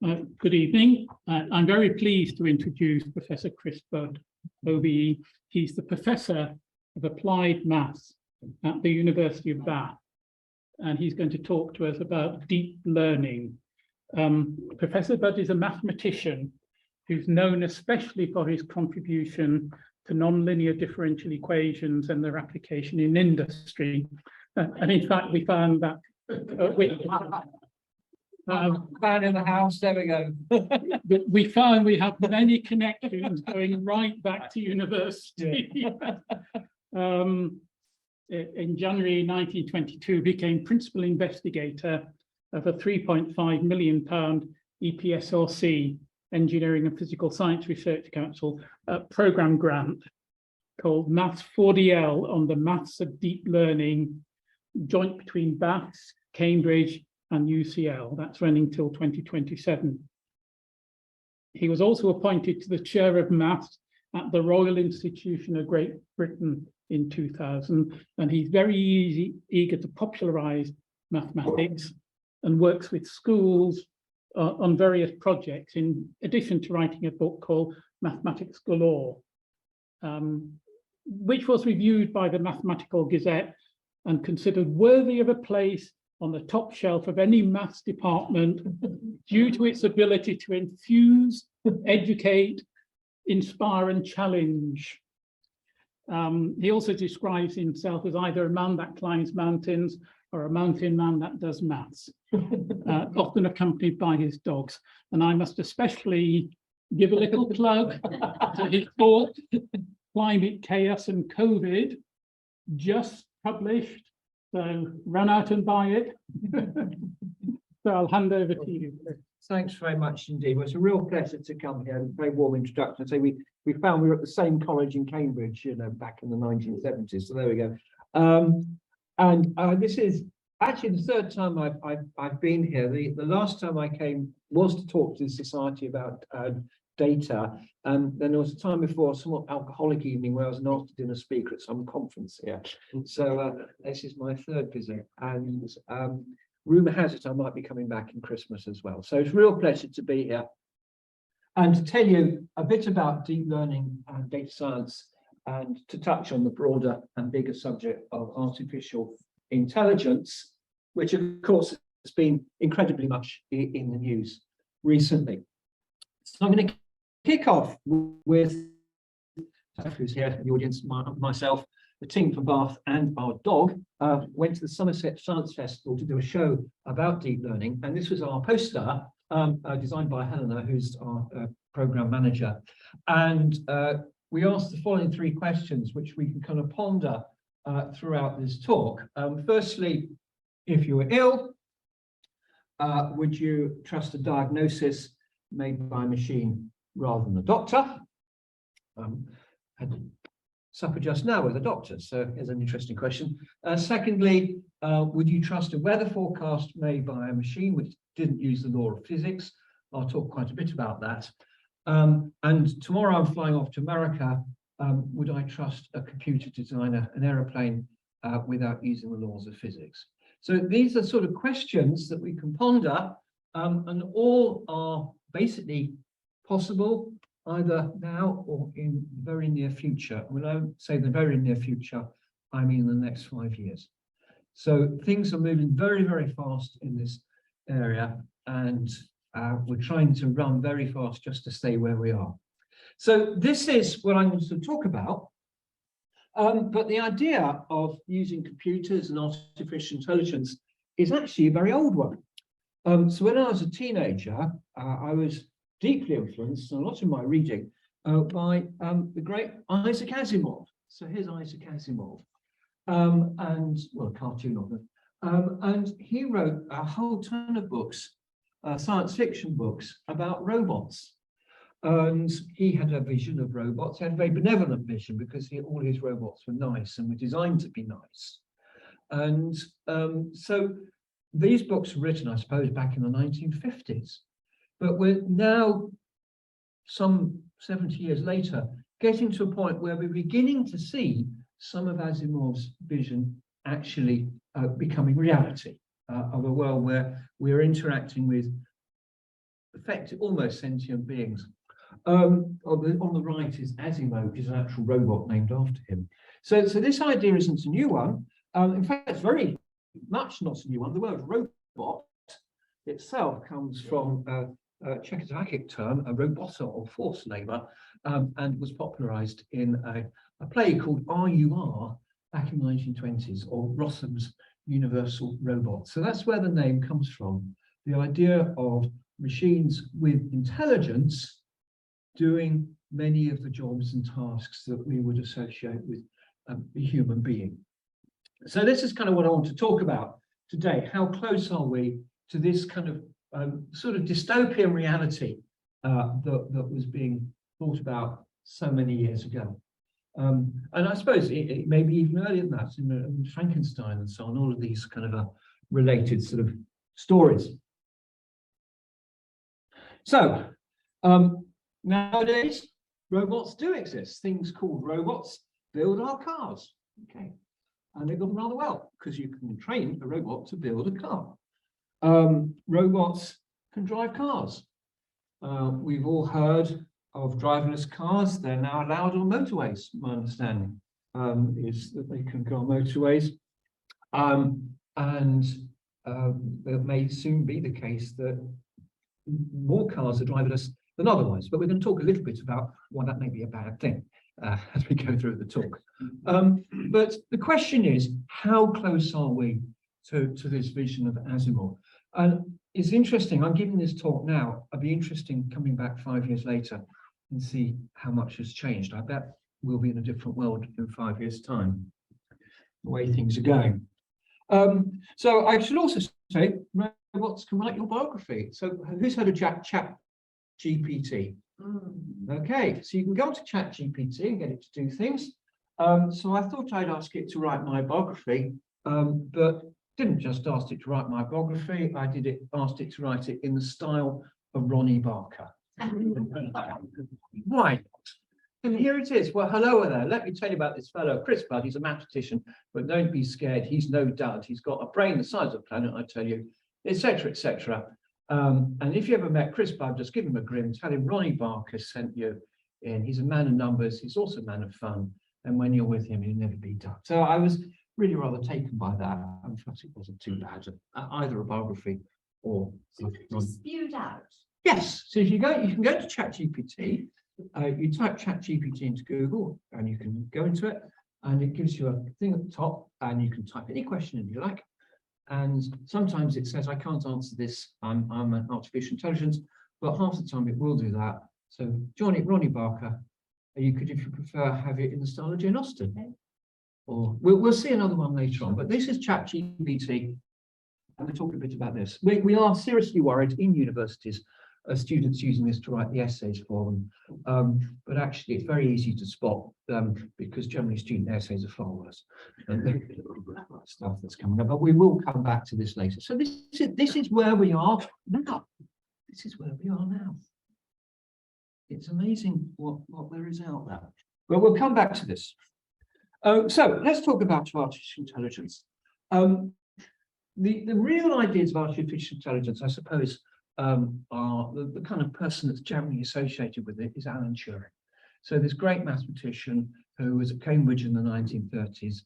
Good evening. I'm very pleased to introduce Professor Chris Budd OBE. He's the Professor of Applied Maths at the University of Bath, and he's going to talk to us about deep learning. Professor Budd is a mathematician who's known especially for his contribution to nonlinear differential equations and their application in industry. And in fact, we found that fan in the house, there we go. we found we have many connections going right back to university. In January 1922, became principal investigator of a £3.5 million EPSRC, Engineering and Physical Science Research Council, programme grant called Maths 4DL on the maths of deep learning, joint between Bath, Cambridge and UCL. That's running till 2027. He was also appointed to the chair of maths at the Royal Institution of Great Britain in 2000, and he's very eager to popularise mathematics and works with schools on various projects, in addition to writing a book called Mathematics Galore, which was reviewed by the Mathematical Gazette and considered worthy of a place on the top shelf of any maths department due to its ability to infuse, educate, inspire and challenge. He also describes himself as either a man that climbs mountains or a mountain man that does maths, often accompanied by his dogs. And I must especially give a little plug to his book, Climate Chaos and COVID, just published. So run out and buy it. So I'll hand over to you. Thanks very much indeed. Well, it's a real pleasure to come here. A very warm introduction. So we found we were at the same college in Cambridge, you know, back in the 1970s. So there we go. This is actually the third time I've been here. The last time I came was to talk to the society about data. Then there was a time before, a somewhat alcoholic evening, where I was asked to dinner speaker at some conference here. So this is my third visit, and rumour has it I might be coming back in Christmas as well. So it's a real pleasure to be here and to tell you a bit about deep learning and data science, and to touch on the broader and bigger subject of artificial intelligence, which of course has been incredibly much in the news recently. So I'm going to kick off with who's here in the audience, myself, the team from Bath and our dog went to the Cirencester Science Festival to do a show about deep learning, and this was our poster designed by Helena, who's our program manager, and we asked the following three questions, which we can kind of ponder throughout this talk. Firstly, if you were ill, would you trust a diagnosis made by a machine rather than a doctor? Had supper just now with a doctor, so here's an interesting question. Secondly, would you trust a weather forecast made by a machine which didn't use the law of physics? I'll talk quite a bit about that. And tomorrow I'm flying off to America. Would I trust a computer to design an aeroplane without using the laws of physics? So these are sort of questions that we can ponder, and all are basically possible either now or in the very near future. When I say the very near future, I mean the next 5 years. So things are moving very, very fast in this area, and we're trying to run very fast just to stay where we are. So this is what I'm going to talk about. But the idea of using computers and artificial intelligence is actually a very old one. So when I was a teenager, I was deeply influenced, and a lot of my reading, by the great Isaac Asimov. So here's Isaac Asimov, and well, a cartoon of him. And he wrote a whole ton of books, science fiction books about robots. And he had a vision of robots. He had a very benevolent vision, because all his robots were nice and were designed to be nice. And so these books were written, I suppose, back in the 1950s. But we're now, some 70 years later, getting to a point where we're beginning to see some of Asimov's vision actually becoming reality, of a world where we're interacting with effective, almost sentient beings. On the right is Asimo, which is an actual robot named after him. So this idea isn't a new one. In fact, it's very much not a new one. The word robot itself comes from a Czechoslovakic term, a robota or forced labor, and was popularized in a play called RUR back in the 1920s, or Rossum's Universal Robot. So that's where the name comes from, the idea of machines with intelligence doing many of the jobs and tasks that we would associate with a human being. So this is kind of what I want to talk about today. How close are we to this kind of sort of dystopian reality that was being thought about so many years ago? And I suppose it may be even earlier than that, in Frankenstein and so on, all of these kind of related sort of stories. So nowadays, robots do exist. Things called robots build our cars. Okay. And they've done rather well, because you can train a robot to build a car. Robots can drive cars. We've all heard of driverless cars. They're now allowed on motorways. My understanding is that they can go on motorways. It may soon be the case that more cars are driverless than otherwise. But we're going to talk a little bit about why that may be a bad thing as we go through the talk. But the question is, how close are we to this vision of Asimov? And it's interesting, I'm giving this talk now. It'll be interesting coming back 5 years later and see how much has changed. I bet we'll be in a different world in 5 years' time, the way things are going. So I should also say, robots can write your biography. So who's heard of ChatGPT? Okay, so you can go to ChatGPT and get it to do things. So I thought I'd ask it to write my biography, but didn't just ask it to write my biography. I asked it to write it in the style of Ronnie Barker. Why not? And here it is. Well, hello there. Let me tell you about this fellow, Chris Budd. He's a mathematician, but don't be scared. He's no dud. He's got a brain the size of a planet, I tell you, etc., etc. And if you ever met Chris Budd, just give him a grin. Tell him Ronnie Barker sent you in. He's a man of numbers. He's also a man of fun. And when you're with him, you'll never be done. So I was really rather taken by that. In fact, it wasn't too bad, either a biography or. So just spewed out. Yes. So if you can go to ChatGPT. You type ChatGPT into Google, and you can go into it, and it gives you a thing at the top, and you can type any question in you like. And sometimes it says, I can't answer this. I'm an artificial intelligence, but half the time it will do that. So Ronnie Barker. You could, if you prefer, have it in the style of Jane Austen. Or we'll see another one later on, but this is ChatGPT, and we'll talk a bit about this. We are seriously worried in universities, students using this to write the essays for them. But actually, it's very easy to spot because generally student essays are far worse than stuff that's coming up. But we will come back to this later. So this is where we are now. This is where we are now. It's amazing what there is out there. But we'll come back to this. So let's talk about artificial intelligence. The real ideas of artificial intelligence, I suppose, are the kind of person that's generally associated with it is Alan Turing. So this great mathematician who was at Cambridge in the 1930s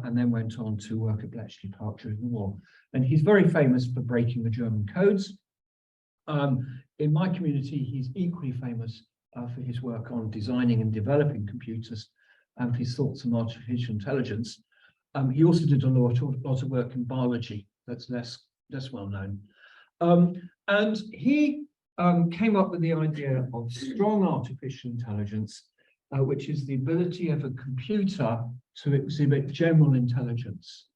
and then went on to work at Bletchley Park during the war. And he's very famous for breaking the German codes. In my community, he's equally famous for his work on designing and developing computers and his thoughts on artificial intelligence. He also did a lot of work in biology that's less well known. And he came up with the idea of strong artificial intelligence, which is the ability of a computer to exhibit general intelligence.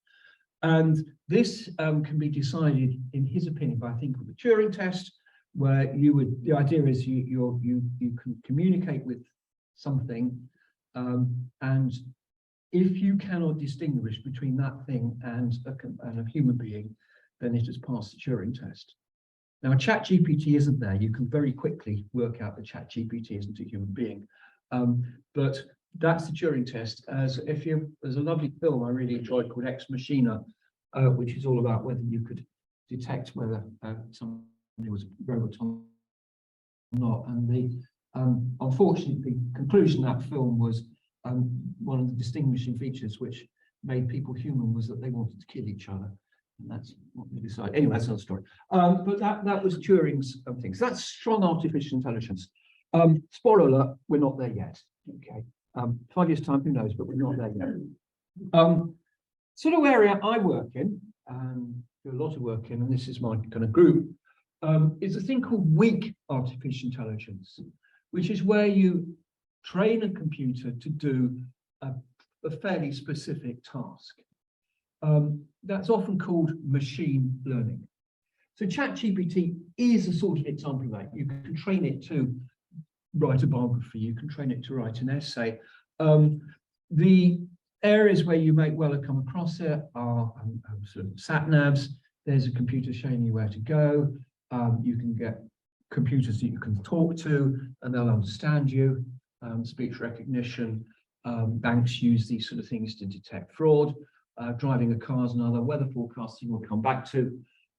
And this can be decided, in his opinion, by a thing called the Turing test, where the idea is you can communicate with something, and if you cannot distinguish between that thing and a human being, then it has passed the Turing test. Now, ChatGPT isn't there. You can very quickly work out that ChatGPT isn't a human being, but that's the Turing test. There's a lovely film I really enjoyed called Ex Machina, which is all about whether you could detect whether somebody was a robot not. And the unfortunately, the conclusion of that film was one of the distinguishing features which made people human was that they wanted to kill each other. And that's what we decided. Anyway, that's another story. But that was Turing's thing. So that's strong artificial intelligence. Spoiler alert, we're not there yet. Okay. 5 years time, who knows, but we're not there yet. Sort of area I work in, do a lot of work in, and this is my kind of group, is a thing called weak artificial intelligence, which is where you train a computer to do a fairly specific task. That's often called machine learning. So ChatGPT is a sort of example of that. You can train it to write a biography, you can train it to write an essay. The areas where you may well have come across it are sort of sat-navs. There's a computer showing you where to go. You can get computers that you can talk to and they'll understand you. Speech recognition. Banks use these sort of things to detect fraud. Driving a car is another. Weather forecasting we'll come back to.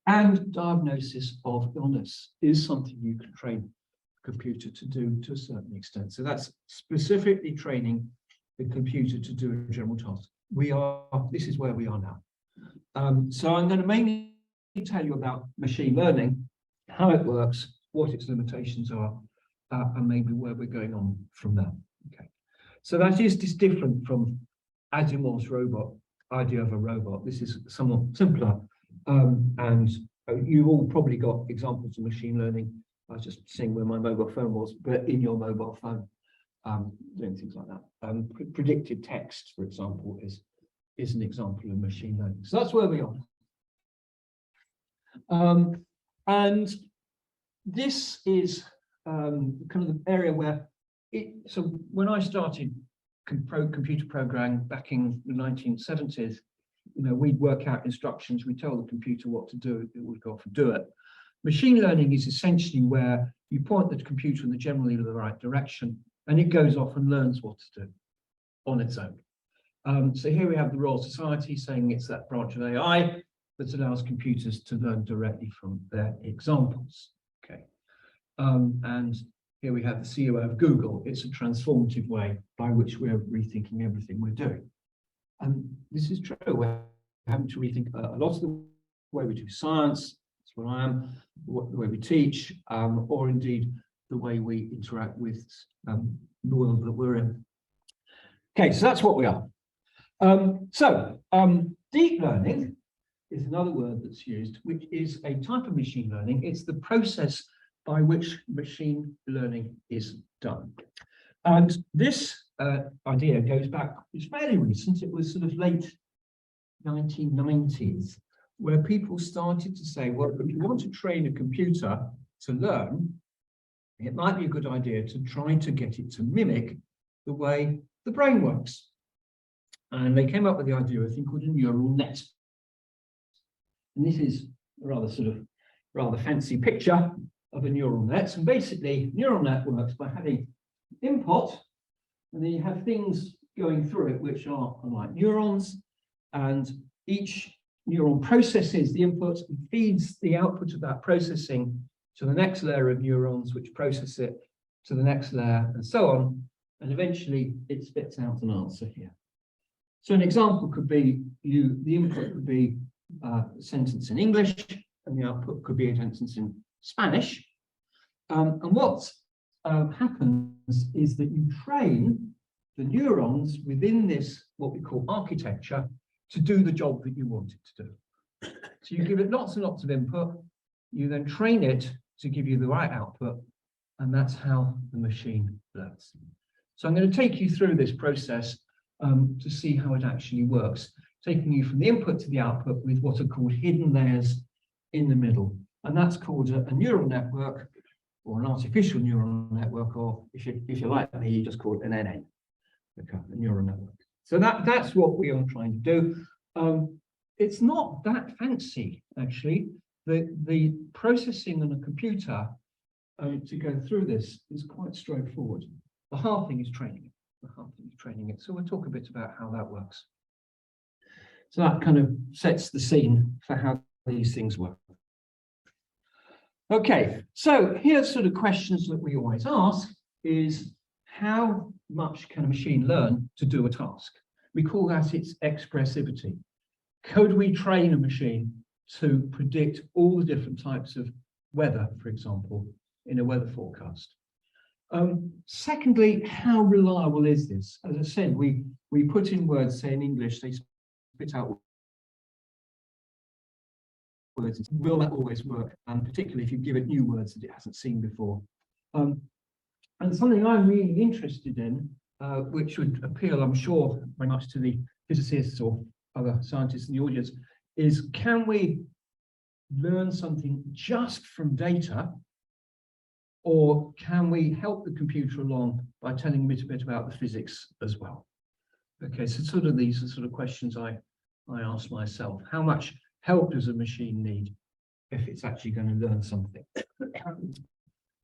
And diagnosis of illness is something you can train a computer to do to a certain extent. So that's specifically training the computer to do a general task. This is where we are now. So I'm going to mainly tell you about machine learning, how it works, what its limitations are, and maybe where we're going on from there. Okay. So that is just different from Asimov's idea of a robot. This is somewhat simpler. And you've all probably got examples of machine learning. I was just seeing where my mobile phone was, but in your mobile phone, doing things like that. Predicted text, for example, is an example of machine learning. So that's where we are. And this is kind of the area where so when I started computer programming back in the 1970s, we'd work out instructions, we'd tell the computer what to do, it would go off and do it. Machine learning is essentially where you point the computer in generally the right direction, and it goes off and learns what to do on its own. So here we have the Royal Society saying it's that branch of AI that allows computers to learn directly from their examples. Okay. And here we have the CEO of Google. It's a transformative way by which we're rethinking everything we're doing. And this is true. We're having to rethink a lot of the way we do science, that's what I am, the way we teach, or indeed the way we interact with the world that we're in. Okay, so that's what we are. Deep learning is another word that's used, which is a type of machine learning. It's the process by which machine learning is done. And this idea goes back, it's fairly recent, it was sort of late 1990s, where people started to say, well, if you want to train a computer to learn, it might be a good idea to try to get it to mimic the way the brain works. And they came up with the idea of a thing called a neural net. And this is a rather fancy picture of a neural net. And basically, neural net works by having input, and then you have things going through it, which are like neurons, and each neuron processes the input and feeds the output of that processing to the next layer of neurons, which process it to the next layer, and so on. And eventually, it spits out an answer here. So an example could be the input could be a sentence in English, and the output could be a sentence in Spanish. And what happens is that you train the neurons within this, what we call architecture, to do the job that you want it to do. So you give it lots and lots of input, you then train it to give you the right output, and that's how the machine learns. So I'm going to take you through this process to see how it actually works, taking you from the input to the output with what are called hidden layers in the middle. And that's called a neural network, or an artificial neural network, or if you like me, you just call it an NN, a neural network. So that's what we are trying to do. It's not that fancy, actually. The processing on a computer to go through this is quite straightforward. The hard thing is training it. So we'll talk a bit about how that works. So that kind of sets the scene for how these things work. Okay, so here's sort of questions that we always ask is how much can a machine learn to do a task? We call that its expressivity. Could we train a machine to predict all the different types of weather, for example, in a weather forecast? Secondly, how reliable is this? As I said, we put in words, say in English, they spit out words. Will that always work? And particularly if you give it new words that it hasn't seen before. And something I'm really interested in, which would appeal, I'm sure, very much to the physicists or other scientists in the audience, is can we learn something just from data, or can we help the computer along by telling it a bit about the physics as well? Okay, so sort of these are sort of questions I ask myself. How much help does a machine need if it's actually going to learn something?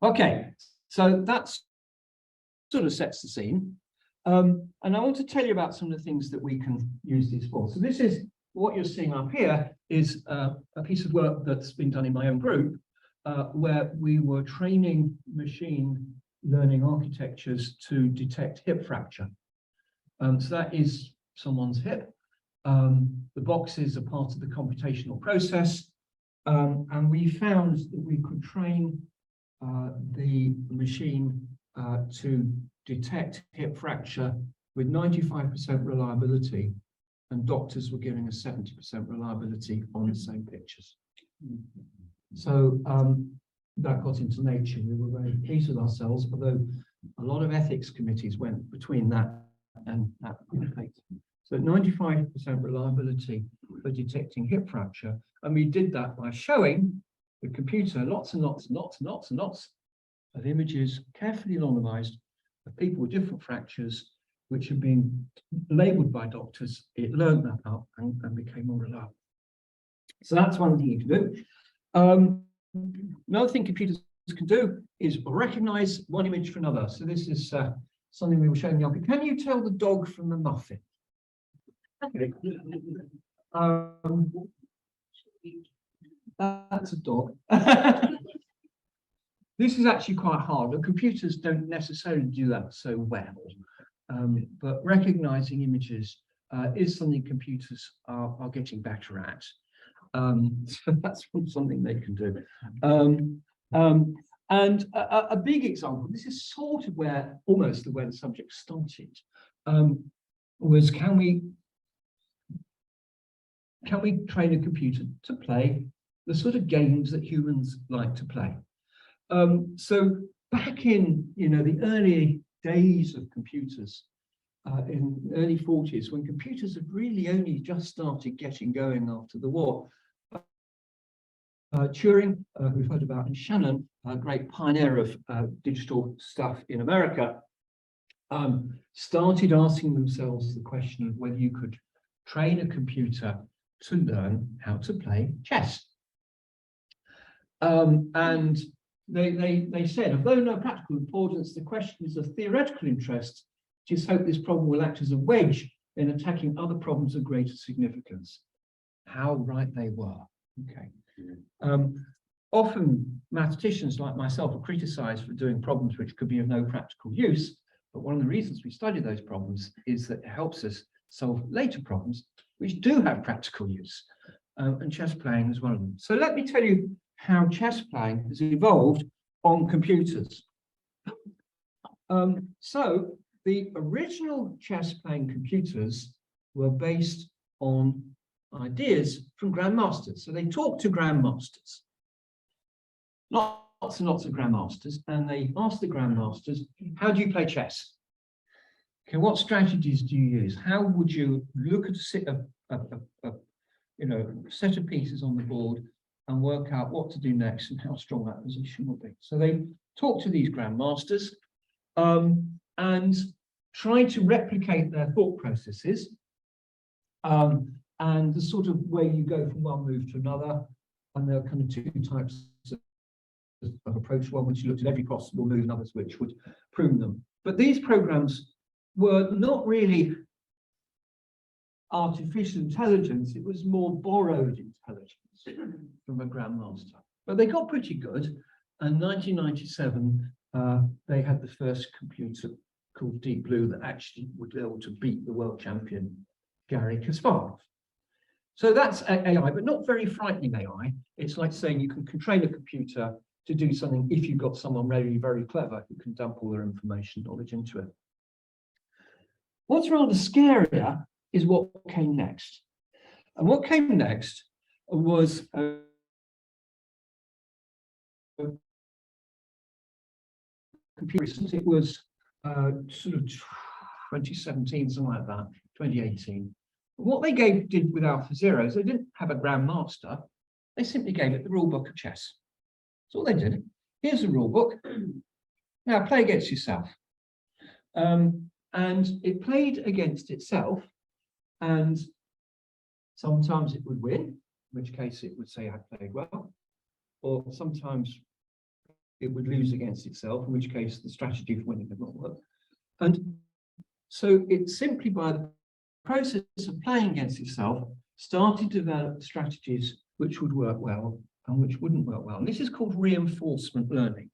Okay, so that's sort of sets the scene. And I want to tell you about some of the things that we can use these for. So this is what you're seeing up here is a piece of work that's been done in my own group, where we were training machine learning architectures to detect hip fracture. So that is someone's hip. The boxes are part of the computational process. And we found that we could train the machine to detect hip fracture with 95% reliability, and doctors were giving us 70% reliability on the same pictures. So that got into Nature. We were very pleased with ourselves, although a lot of ethics committees went between that and that paper. So 95% reliability for detecting hip fracture, and we did that by showing the computer lots and lots and lots and lots and lots of images, carefully anonymized, of people with different fractures, which have been labeled by doctors. It learned that out and became more reliable. So that's one thing you can do. Another thing computers can do is recognize one image from another. So this is something we were showing you. Can you tell the dog from the muffin? That's a dog. This is actually quite hard. The computers don't necessarily do that so well, but recognizing images is something computers are getting better at. So that's something they can do. And a big example, this is sort of where almost where the subject started, was can we train a computer to play the sort of games that humans like to play? So back in the early days of computers, in the early 40s, when computers had really only just started getting going after the war, Turing, we've heard about, and Shannon, a great pioneer of digital stuff in America, started asking themselves the question of whether you could train a computer to learn how to play chess. And they said, although no practical importance, the question is of theoretical interest. Just hope this problem will act as a wedge in attacking other problems of greater significance. How right they were. Okay. Often mathematicians like myself are criticized for doing problems which could be of no practical use, but one of the reasons we study those problems is that it helps us solve later problems which do have practical use, and chess playing is one of them. So let me tell you how chess playing has evolved on computers. So the original chess playing computers were based on ideas from grandmasters. So they talked to grandmasters, lots and lots of grandmasters, and they asked the grandmasters, how do you play chess? Okay, what strategies do you use? How would you look at a set of pieces on the board and work out what to do next and how strong that position will be? So they talked to these grandmasters and tried to replicate their thought processes and the sort of way you go from one move to another. And there are kind of two types of approach, one which looked at every possible move and others which would prune them. But these programs were not really artificial intelligence, it was more borrowed intelligence from a grandmaster. But they got pretty good. And 1997, they had the first computer called Deep Blue that actually would be able to beat the world champion, Garry Kasparov. So that's AI, but not very frightening AI. It's like saying you can train a computer to do something if you've got someone really very clever who can dump all their information knowledge into it. What's rather scarier is what came next. And what came next was computers. It was sort of 2017, something like that, 2018. What they did with AlphaZero is they didn't have a grandmaster. They simply gave it the rule book of chess. That's all they did. Here's the rule book. Now play against yourself. And it played against itself, and sometimes it would win, in which case it would say I played well, or sometimes it would lose against itself, in which case the strategy for winning would not work. And so it simply, by the process of playing against itself, started to develop strategies which would work well and which wouldn't work well. And this is called reinforcement learning.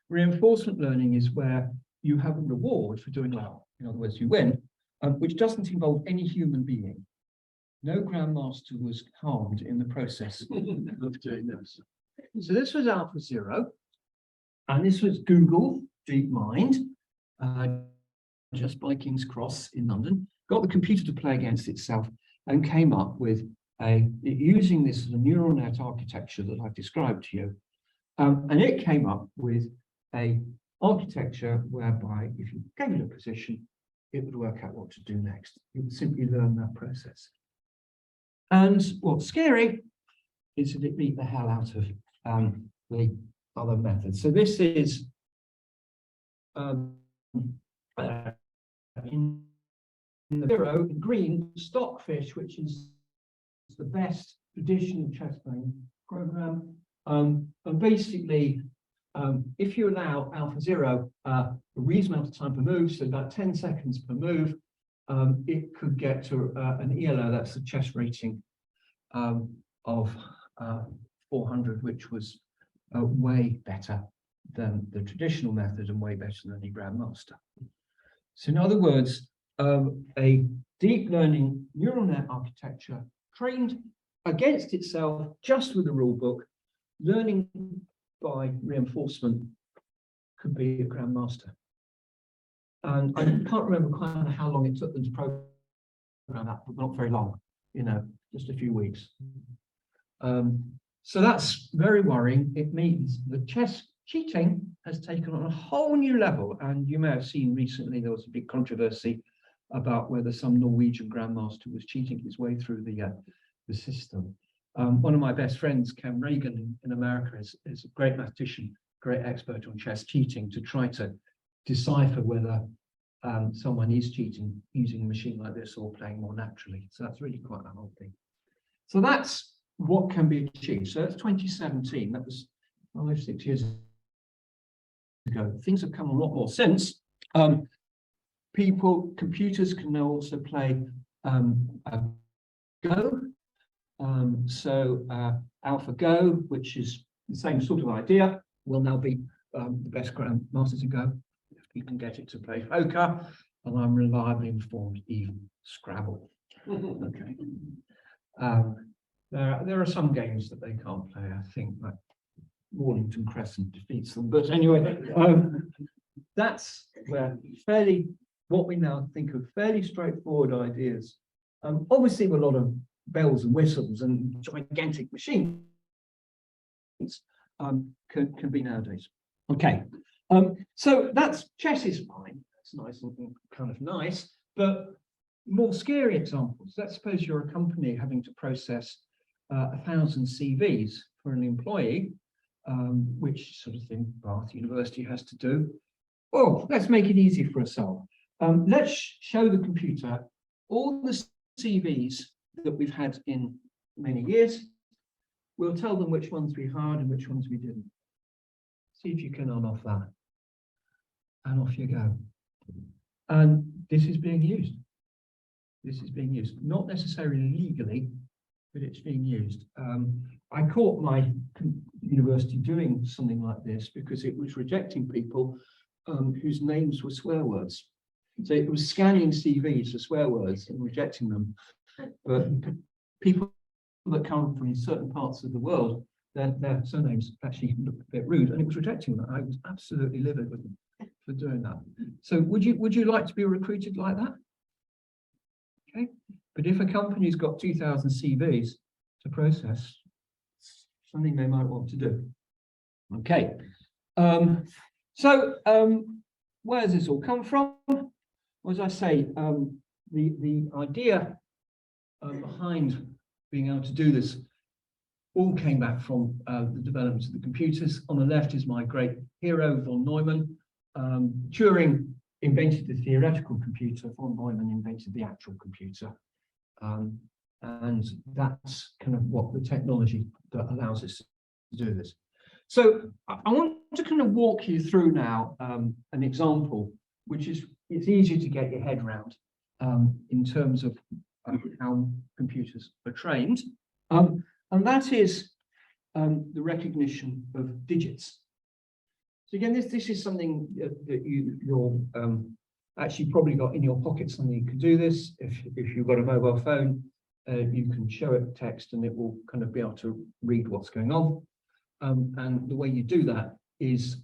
Reinforcement learning is where you have a reward for doing well. In other words, you win, which doesn't involve any human being. No grandmaster was harmed in the process of doing this. So this was AlphaZero, and this was Google DeepMind, just by King's Cross in London, got the computer to play against itself and came up with using this as a neural net architecture that I've described to you. And it came up with a architecture whereby if you gave it a position, it would work out what to do next. It would simply learn that process. And what's scary is that it beat the hell out of the other methods. So this is in the zero, green, Stockfish, which is the best traditional chess playing program. And basically, if you allow AlphaZero a reasonable amount of time per move, so about 10 seconds per move, it could get to an ELO, that's the chess rating of 400, which was way better than the traditional method and way better than any grandmaster. So in other words, a deep learning neural net architecture trained against itself just with the rule book, learning by reinforcement could be a grandmaster. And I can't remember quite how long it took them to program that, but not very long, just a few weeks. So that's very worrying. It means the chess cheating has taken on a whole new level. And you may have seen recently there was a big controversy about whether some Norwegian grandmaster was cheating his way through the system. One of my best friends, Ken Reagan in America, is a great mathematician, great expert on chess cheating, to try to decipher whether someone is cheating using a machine like this or playing more naturally. So that's really quite a whole thing. So that's what can be achieved. So that's 2017. That was 5-6 years ago. Things have come a lot more since. Computers can now also play Go. AlphaGo, which is the same sort of idea, will now be the best grandmasters in Go. If you can get it to play poker, and I'm reliably informed, even Scrabble. Okay. There are some games that they can't play. I think like Mornington Crescent defeats them. But anyway, that's where what we now think of fairly straightforward ideas. Obviously, with a lot of bells and whistles and gigantic machines can be nowadays. Okay, so chess is fine. That's nice and kind of nice, but more scary examples. Let's suppose you're a company having to process 1,000 CVs for an employee, which sort of thing Bath University has to do. Well, let's make it easy for ourselves. Let's show the computer all the CVs that we've had in many years. We'll tell them which ones we hired and which ones we didn't. See if you can unoff that. And off you go. And this is being used. This is being used, not necessarily legally, but it's being used. I caught my university doing something like this because it was rejecting people whose names were swear words. So it was scanning CVs for swear words and rejecting them. But people that come from certain parts of the world, their surnames actually looked a bit rude, and it was rejecting them. I was absolutely livid with them for doing that. So would you like to be recruited like that? Okay, but if a company's got 2,000 CVs to process, something they might want to do. Okay, where does this all come from? Well, as I say, the idea behind being able to do this all came back from the development of the computers. On the left is my great hero, von Neumann. Turing invented the theoretical computer, von Neumann invented the actual computer. And that's kind of what the technology that allows us to do this. So I want to kind of walk you through now an example, which is it's easier to get your head around in terms of how computers are trained. And that is the recognition of digits. So again, this is something that you're actually probably got in your pocket, something you can do this. If you've got a mobile phone, you can show it text and it will kind of be able to read what's going on. And the way you do that is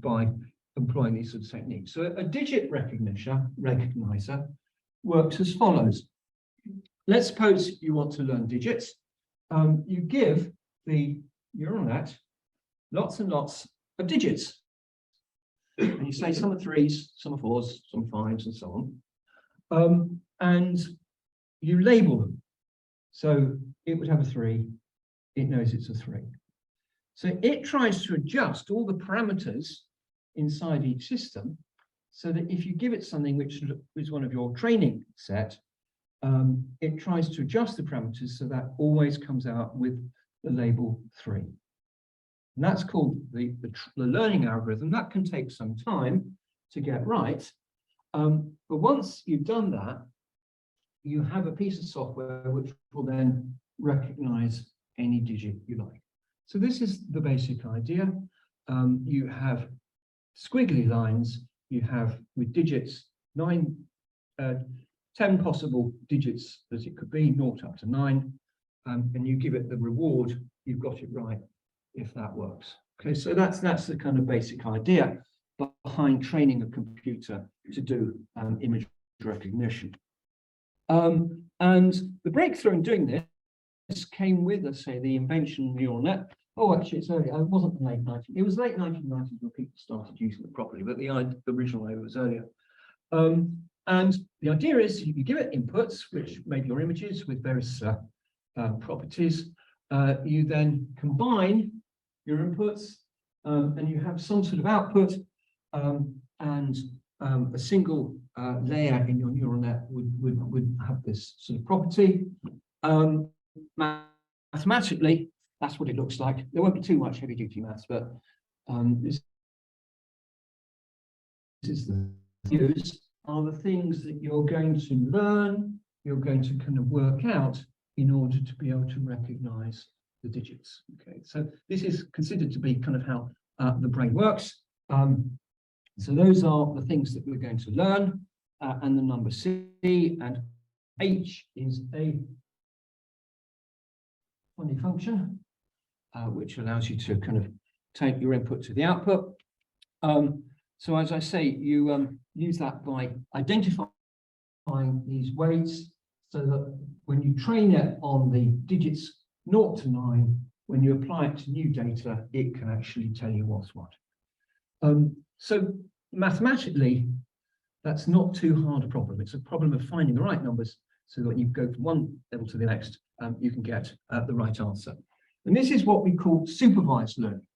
by employing these sort of techniques. So a digit recognizer works as follows. Let's suppose you want to learn digits. You give the neural net lots and lots of digits. And you say some are threes, some are fours, some fives, and so on. And you label them. So it would have a 3. It knows it's a 3. So it tries to adjust all the parameters inside each system so that if you give it something which is one of your training set, it tries to adjust the parameters so that always comes out with the label 3. And that's called the learning algorithm. That can take some time to get right. But once you've done that, you have a piece of software which will then recognize any digit you like. So this is the basic idea. You have squiggly lines. You have with digits 10 possible digits that it could be, 0 up to 9, and you give it the reward. You've got it right if that works. Okay, so that's the kind of basic idea behind training a computer to do image recognition. And the breakthrough in doing this came with, let's say, the invention of neural net. Oh, actually, it's earlier. It wasn't the late 90s. It was late 1990s when people started using it properly, but the original way was earlier. And the idea is you give it inputs, which may be your images with various properties. You then combine your inputs and you have some sort of output, and a single layer in your neural net would have this sort of property. Mathematically, that's what it looks like. There won't be too much heavy-duty maths, but this is the views are the things that you're going to learn, you're going to kind of work out in order to be able to recognize the digits. Okay, so this is considered to be kind of how the brain works. So those are the things that we're going to learn, and the number C and H is a funny function, which allows you to kind of take your input to the output. So as I say, you use that by identifying these weights so that when you train it on the digits 0 to 9, when you apply it to new data, it can actually tell you what's what. So mathematically, that's not too hard a problem. It's a problem of finding the right numbers so that when you go from one level to the next, you can get the right answer. And this is what we call supervised learning.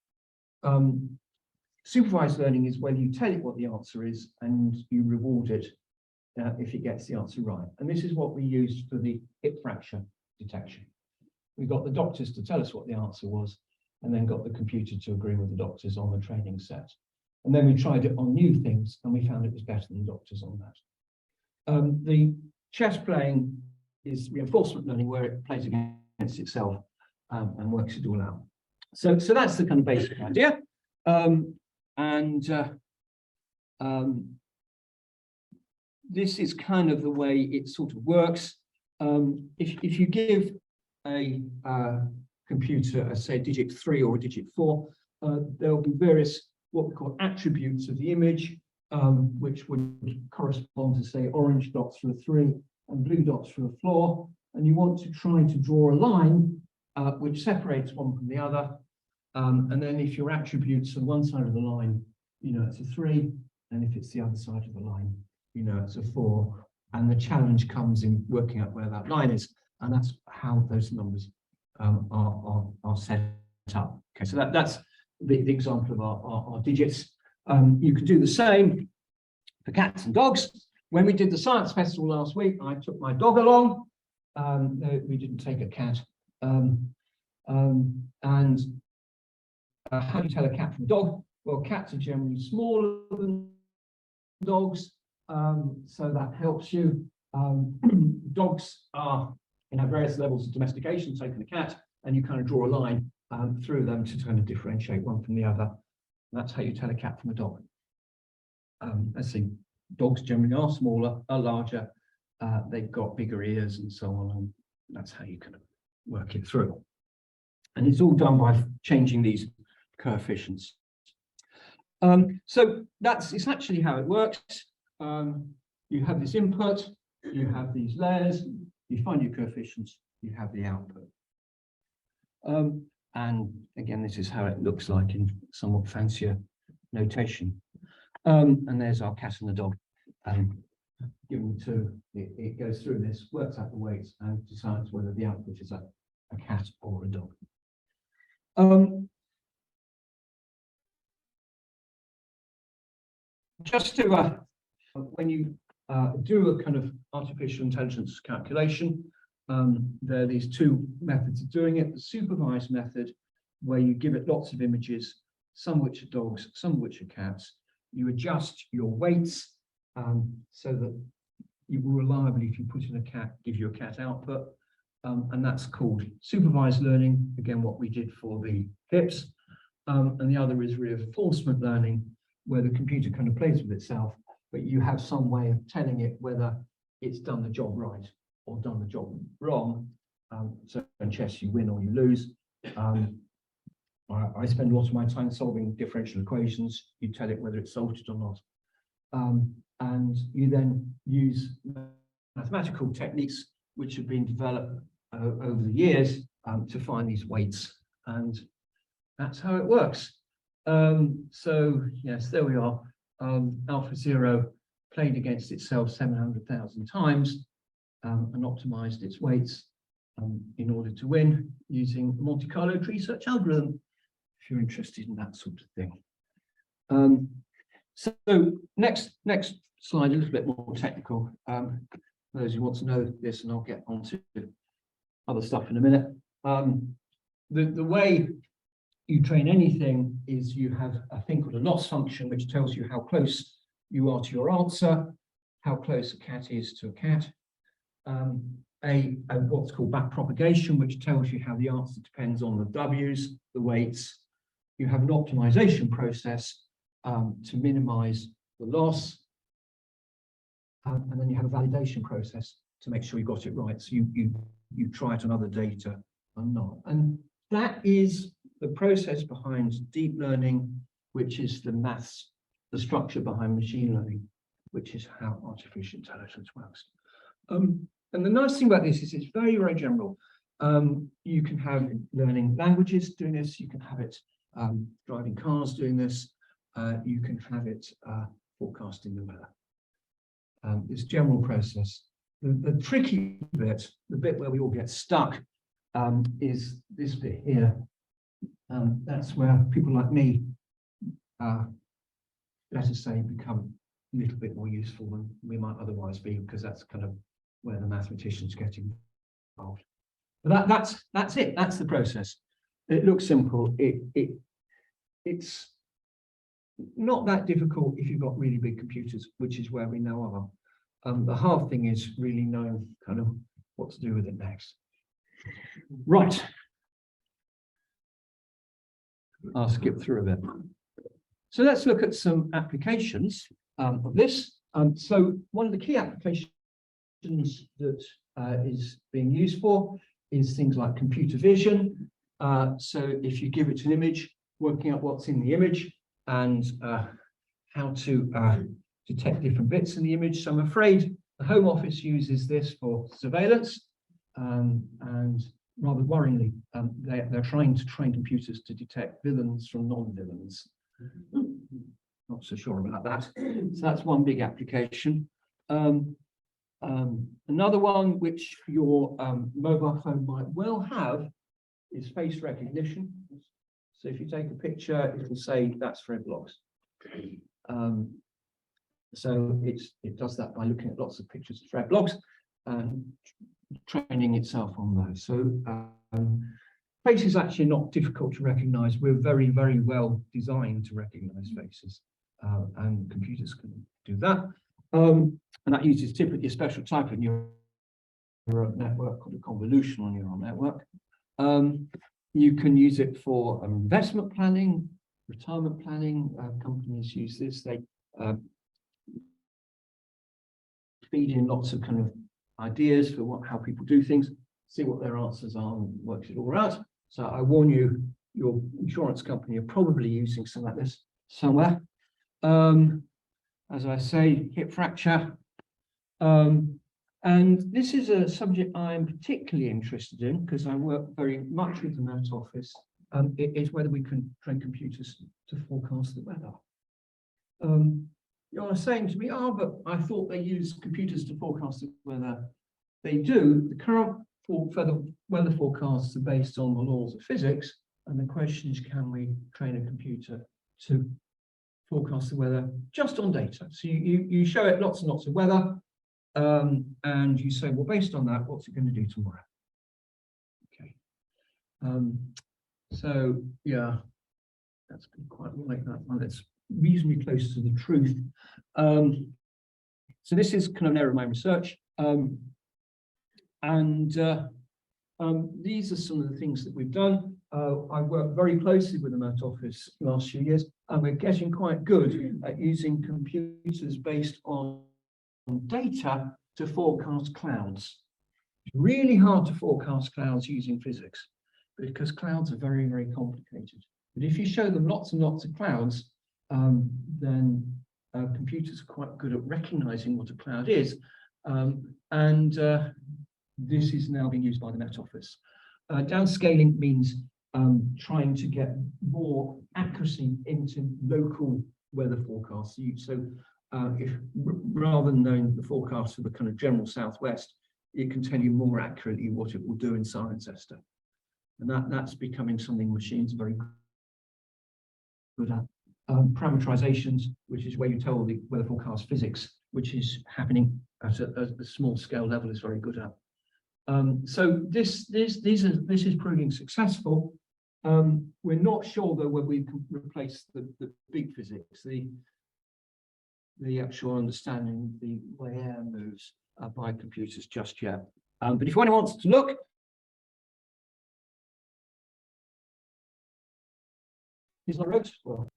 Supervised learning is when you tell it what the answer is and you reward it if it gets the answer right. And this is what we used for the hip fracture detection. We got the doctors to tell us what the answer was, and then got the computer to agree with the doctors on the training set. And then we tried it on new things, and we found it was better than the doctors on that. The chess playing is reinforcement learning, where it plays against itself and works it all out. So that's the kind of basic idea. This is kind of the way it sort of works. If you give a computer, say, digit 3 or a digit 4, there will be various what we call attributes of the image, which would correspond to, say, orange dots for a 3 and blue dots for a 4. And you want to try to draw a line which separates one from the other. And then if your attributes on one side of the line, you know, it's a 3, and if it's the other side of the line, you know, it's a 4. And the challenge comes in working out where that line is, and that's how those numbers are set up. Okay, so that's the example of our digits. You can do the same for cats and dogs. When we did the science festival last week, I took my dog along. No, we didn't take a cat. How do you tell a cat from a dog? Well, cats are generally smaller than dogs, so that helps you. Dogs are various levels of domestication, taking a cat, and you kind of draw a line through them to kind of differentiate one from the other. That's how you tell a cat from a dog. Let's see, dogs generally are smaller, are larger, they've got bigger ears and so on, and that's how you kind of work it through. And it's all done by changing these coefficients. So it's actually how it works. You have this input, you have these layers, you find your coefficients, you have the output. And again, this is how it looks like in somewhat fancier notation. And there's our cat and the dog. Given to it goes through this, works out the weights, and decides whether the output is a cat or a dog. Just to when you do a kind of artificial intelligence calculation, there are these two methods of doing it. The supervised method, where you give it lots of images, some which are dogs, some which are cats. You adjust your weights so that you will reliably, if you put in a cat, give you a cat output. And that's called supervised learning, again, what we did for the hips. And the other is reinforcement learning, where the computer kind of plays with itself, but you have some way of telling it whether it's done the job right or done the job wrong. So in chess, you win or you lose. I spend a lot of my time solving differential equations. You tell it whether it's solved it or not. And you then use mathematical techniques which have been developed over the years to find these weights. And that's how it works. So yes, there we are. AlphaZero played against itself 700,000 times and optimized its weights in order to win using a Monte Carlo tree search algorithm, if you're interested in that sort of thing. So next slide, a little bit more technical. For those who want to know this, and I'll get on to other stuff in a minute. The way you train anything is you have a thing called a loss function, which tells you how close you are to your answer, how close a cat is to a cat. What's called backpropagation, which tells you how the answer depends on the W's, the weights. You have an optimization process to minimize the loss. And then you have a validation process to make sure you got it right. So you try it on other data and not. And that is the process behind deep learning, which is the maths, the structure behind machine learning, which is how artificial intelligence works. And the nice thing about this is it's very, very general. You can have learning languages doing this. You can have it driving cars doing this. You can have it forecasting the weather. This general process. The tricky bit, the bit where we all get stuck, is this bit here. That's where people like me, let us say, become a little bit more useful than we might otherwise be, because that's kind of where the mathematicians get involved. But that's it. That's the process. It looks simple. It's not that difficult if you've got really big computers, which is where we now are. The hard thing is really knowing kind of what to do with it next. Right. I'll skip through a bit. So let's look at some applications of this. So one of the key applications that is being used for is things like computer vision. So if you give it an image, working out what's in the image and how to detect different bits in the image. So I'm afraid the Home Office uses this for surveillance, and rather worryingly, they're trying to train computers to detect villains from non-villains. Not so sure about that. So that's one big application. Another one which your mobile phone might well have is face recognition. So if you take a picture, it will say that's Fred Blocks. So it does that by looking at lots of pictures of Fred Blocks and training itself on those. So face is actually not difficult to recognize. We're very, very well designed to recognize faces, and computers can do that. And that uses typically a special type of neural network called a convolutional neural network. You can use it for investment planning, retirement planning. Companies use this. They feed in lots of kind of ideas for how people do things, see what their answers are, and works it all out. So I warn you, your insurance company are probably using something like this somewhere. As I say, hip fracture. And this is a subject I'm particularly interested in because I work very much with the Met Office. It is whether we can train computers to forecast the weather. You're saying to me, oh, but I thought they use computers to forecast the weather. They do. The current weather forecasts are based on the laws of physics. And the question is, can we train a computer to forecast the weather just on data? So you show it lots and lots of weather, and you say, well, based on that, what's it going to do tomorrow? Okay. So yeah, that's quite like that one. That's reasonably close to the truth. So this is kind of an area of my research. These are some of the things that we've done. I worked very closely with the Met Office last few years, and we're getting quite good at using computers based on data to forecast clouds. It's really hard to forecast clouds using physics because clouds are very, very complicated. But if you show them lots and lots of clouds, then computers are quite good at recognizing what a cloud is. This is now being used by the Met Office. Downscaling means trying to get more accuracy into local weather forecasts. So if rather than knowing the forecast for the kind of general southwest, it can tell you more accurately what it will do in Cirencester. And that's becoming something machines are very good at. Parameterizations, which is where you tell the weather forecast physics, which is happening at a small scale level, is very good at. So this is proving successful. We're not sure though whether we can replace the big physics, the actual understanding of the way air moves by computers just yet. But if anyone wants to look, here's my notes. Well,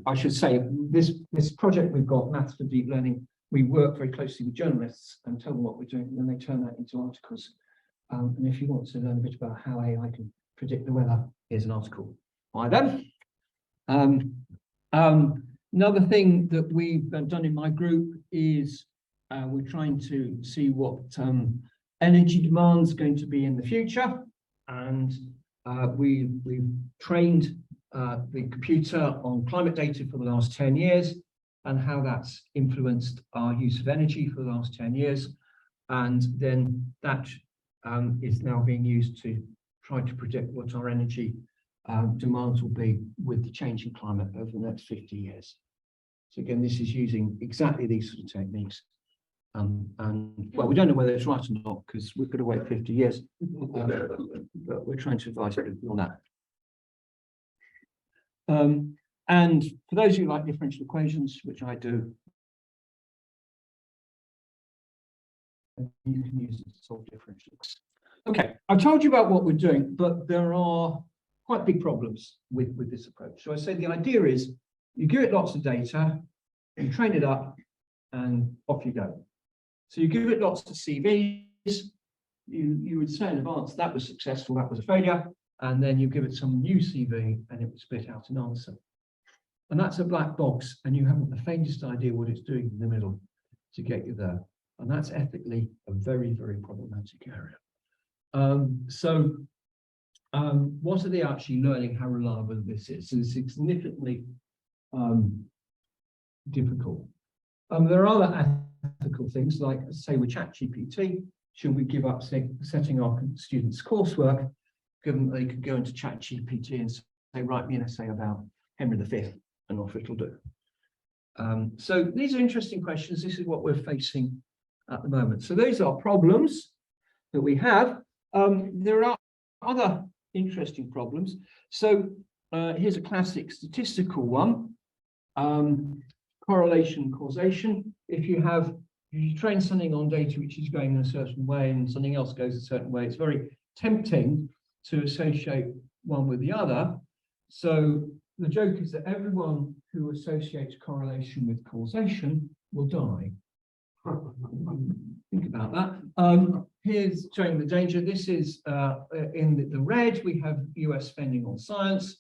I should say this project we've got, Maths for Deep Learning, we work very closely with journalists and tell them what we're doing, and then they turn that into articles. And if you want to learn a bit about how AI can predict the weather, here's an article by them. Another thing that we've done in my group is we're trying to see what energy demand is going to be in the future. And we've trained the computer on climate data for the last 10 years and how that's influenced our use of energy for the last 10 years. And then that is now being used to try to predict what our energy demands will be with the changing climate over the next 50 years. So again, this is using exactly these sort of techniques. And well, we don't know whether it's right or not because we've got to wait 50 years, but we're trying to advise people on that. And for those who like differential equations, which I do, you can use it to solve differentials. Okay, I've told you about what we're doing, but there are quite quite big problems with this approach. So I say the idea is you give it lots of data, you train it up, and off you go. So you give it lots of CVs, you would say in advance that was successful, that was a failure, and then you give it some new CV and it would spit out an answer. And that's a black box, and you haven't the faintest idea what it's doing in the middle to get you there. And that's ethically a very, very problematic area. What are they actually learning how reliable this is? So it's significantly difficult. There are other ethical things, like say with ChatGPT, should we give up setting our students' coursework, given that they could go into ChatGPT and say, write me an essay about Henry V, and off it'll do. So these are interesting questions. This is what we're facing at the moment. So those are problems that we have. There are other interesting problems. So here's a classic statistical one. Correlation, causation. If you train something on data which is going in a certain way and something else goes a certain way, it's very tempting to associate one with the other. So the joke is that everyone who associates correlation with causation will die. Think about that. Here's showing the danger. This is in the red, we have US spending on science.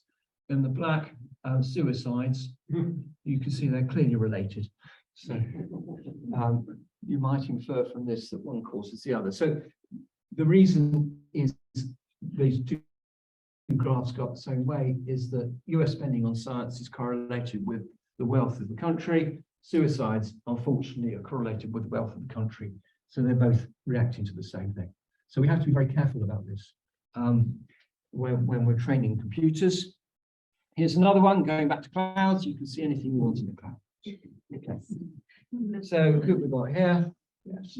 In the black, suicides. You can see they're clearly related. So you might infer from this that one causes the other. So the reason is these two graphs got the same way, is that US spending on science is correlated with the wealth of the country. Suicides, unfortunately, are correlated with the wealth of the country. So they're both reacting to the same thing. So we have to be very careful about this when we're training computers. Here's another one, going back to clouds. You can see anything you want in the cloud. Okay. So who we got here? Yes.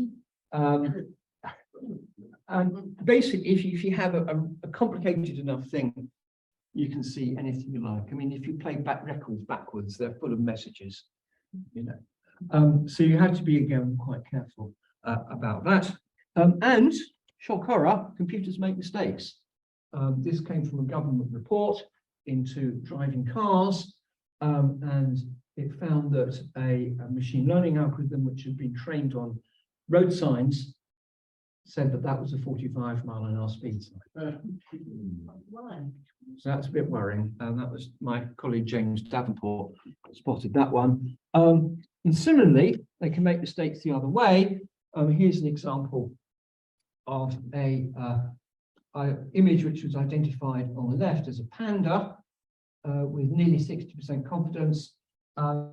And basically, if you have a complicated enough thing, you can see anything you like. I mean, if you play back records backwards, they're full of messages, you know. So you have to be, again, quite careful about that. And shock horror, computers make mistakes. This came from a government report into driving cars, and it found that a machine learning algorithm which had been trained on road signs said that that was a 45-mile-an-hour speed sign. So that's a bit worrying, and that was my colleague James Davenport spotted that one. And similarly, they can make mistakes the other way. Here's an example of a image which was identified on the left as a panda with nearly 60% confidence. A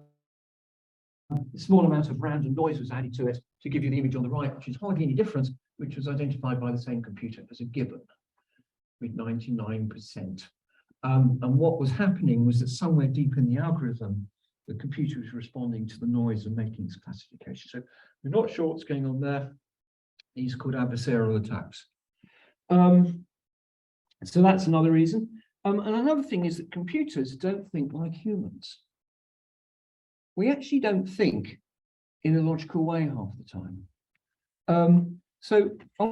small amount of random noise was added to it to give you the image on the right, which is hardly any different, which was identified by the same computer as a gibbon with 99%. And what was happening was that somewhere deep in the algorithm, the computer was responding to the noise and making its classification. So we're not sure what's going on there. These are called adversarial attacks. So that's another reason. And another thing is that computers don't think like humans. We actually don't think in a logical way half the time. So I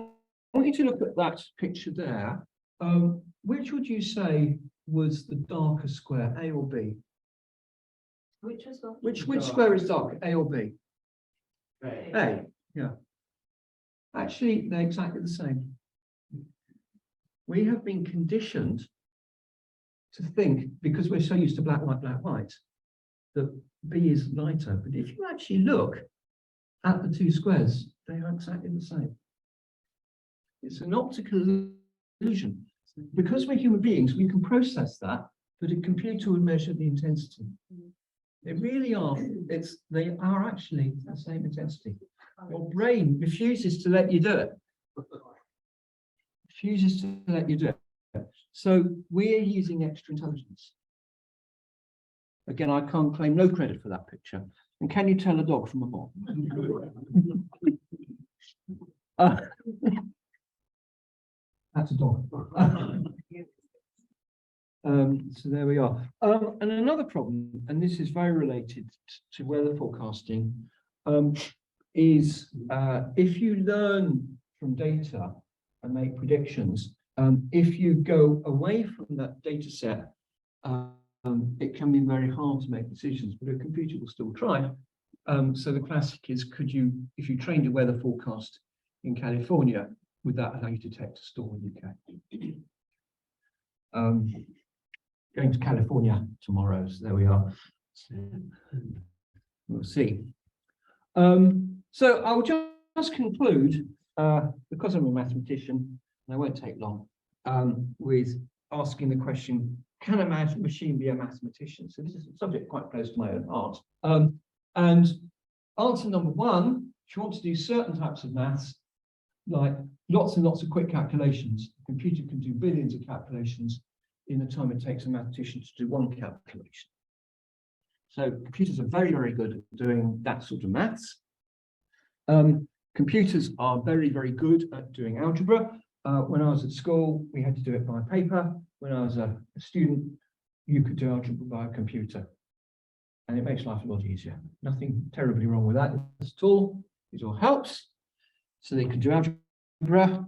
want you to look at that picture there. Which would you say was the darker square, A or B? Which square is darker, A or B? A, yeah. Actually, they're exactly the same. We have been conditioned to think, because we're so used to black, white, that B is lighter. But if you actually look at the two squares, they are exactly the same. It's an optical illusion. Because we're human beings, we can process that, but a computer would measure the intensity. They really are. They are actually the same intensity. Your brain refuses to let you do it. Refuses to let you do it. So we're using extra intelligence. Again, I can't claim no credit for that picture. And can you tell a dog from a moth? That's a dog. So there we are. And another problem, and this is very related to weather forecasting, is if you learn from data and make predictions, If you go away from that data set, it can be very hard to make decisions, but a computer will still try. So the classic is, if you trained a weather forecast in California, would that allow you to detect a storm in the UK? Going to California tomorrow, so there we are. We'll see. So I'll just conclude, because I'm a mathematician, and I won't take long, with asking the question, can a machine be a mathematician? So this is a subject quite close to my own heart. And answer number one, if you want to do certain types of maths, like lots and lots of quick calculations, a computer can do billions of calculations in the time it takes a mathematician to do one calculation. So computers are very, very good at doing that sort of maths. Computers are very, very good at doing algebra. When I was at school, we had to do it by paper. When I was a student, you could do algebra by a computer. And it makes life a lot easier. Nothing terribly wrong with that at all. It all helps. So they can do algebra.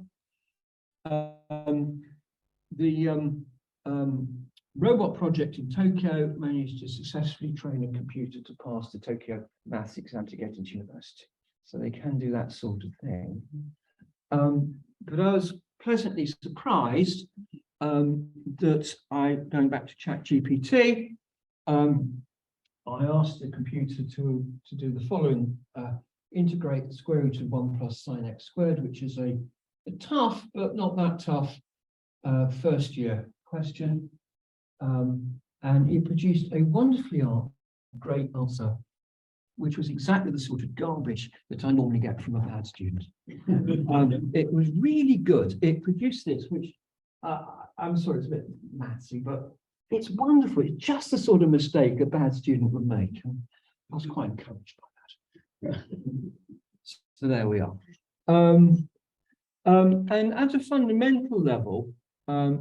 Robot project in Tokyo managed to successfully train a computer to pass the Tokyo maths exam to get into university. So they can do that sort of thing. But I was pleasantly surprised that going back to ChatGPT, I asked the computer to do the following: integrate the square root of 1 plus sine x squared, which is a tough, but not that tough, first year question. And it produced a wonderfully great answer, which was exactly the sort of garbage that I normally get from a bad student. It was really good. It produced this, which I'm sorry, it's a bit mathsy, but it's wonderful. It's just the sort of mistake a bad student would make. And I was quite encouraged by that. So there we are. And at a fundamental level,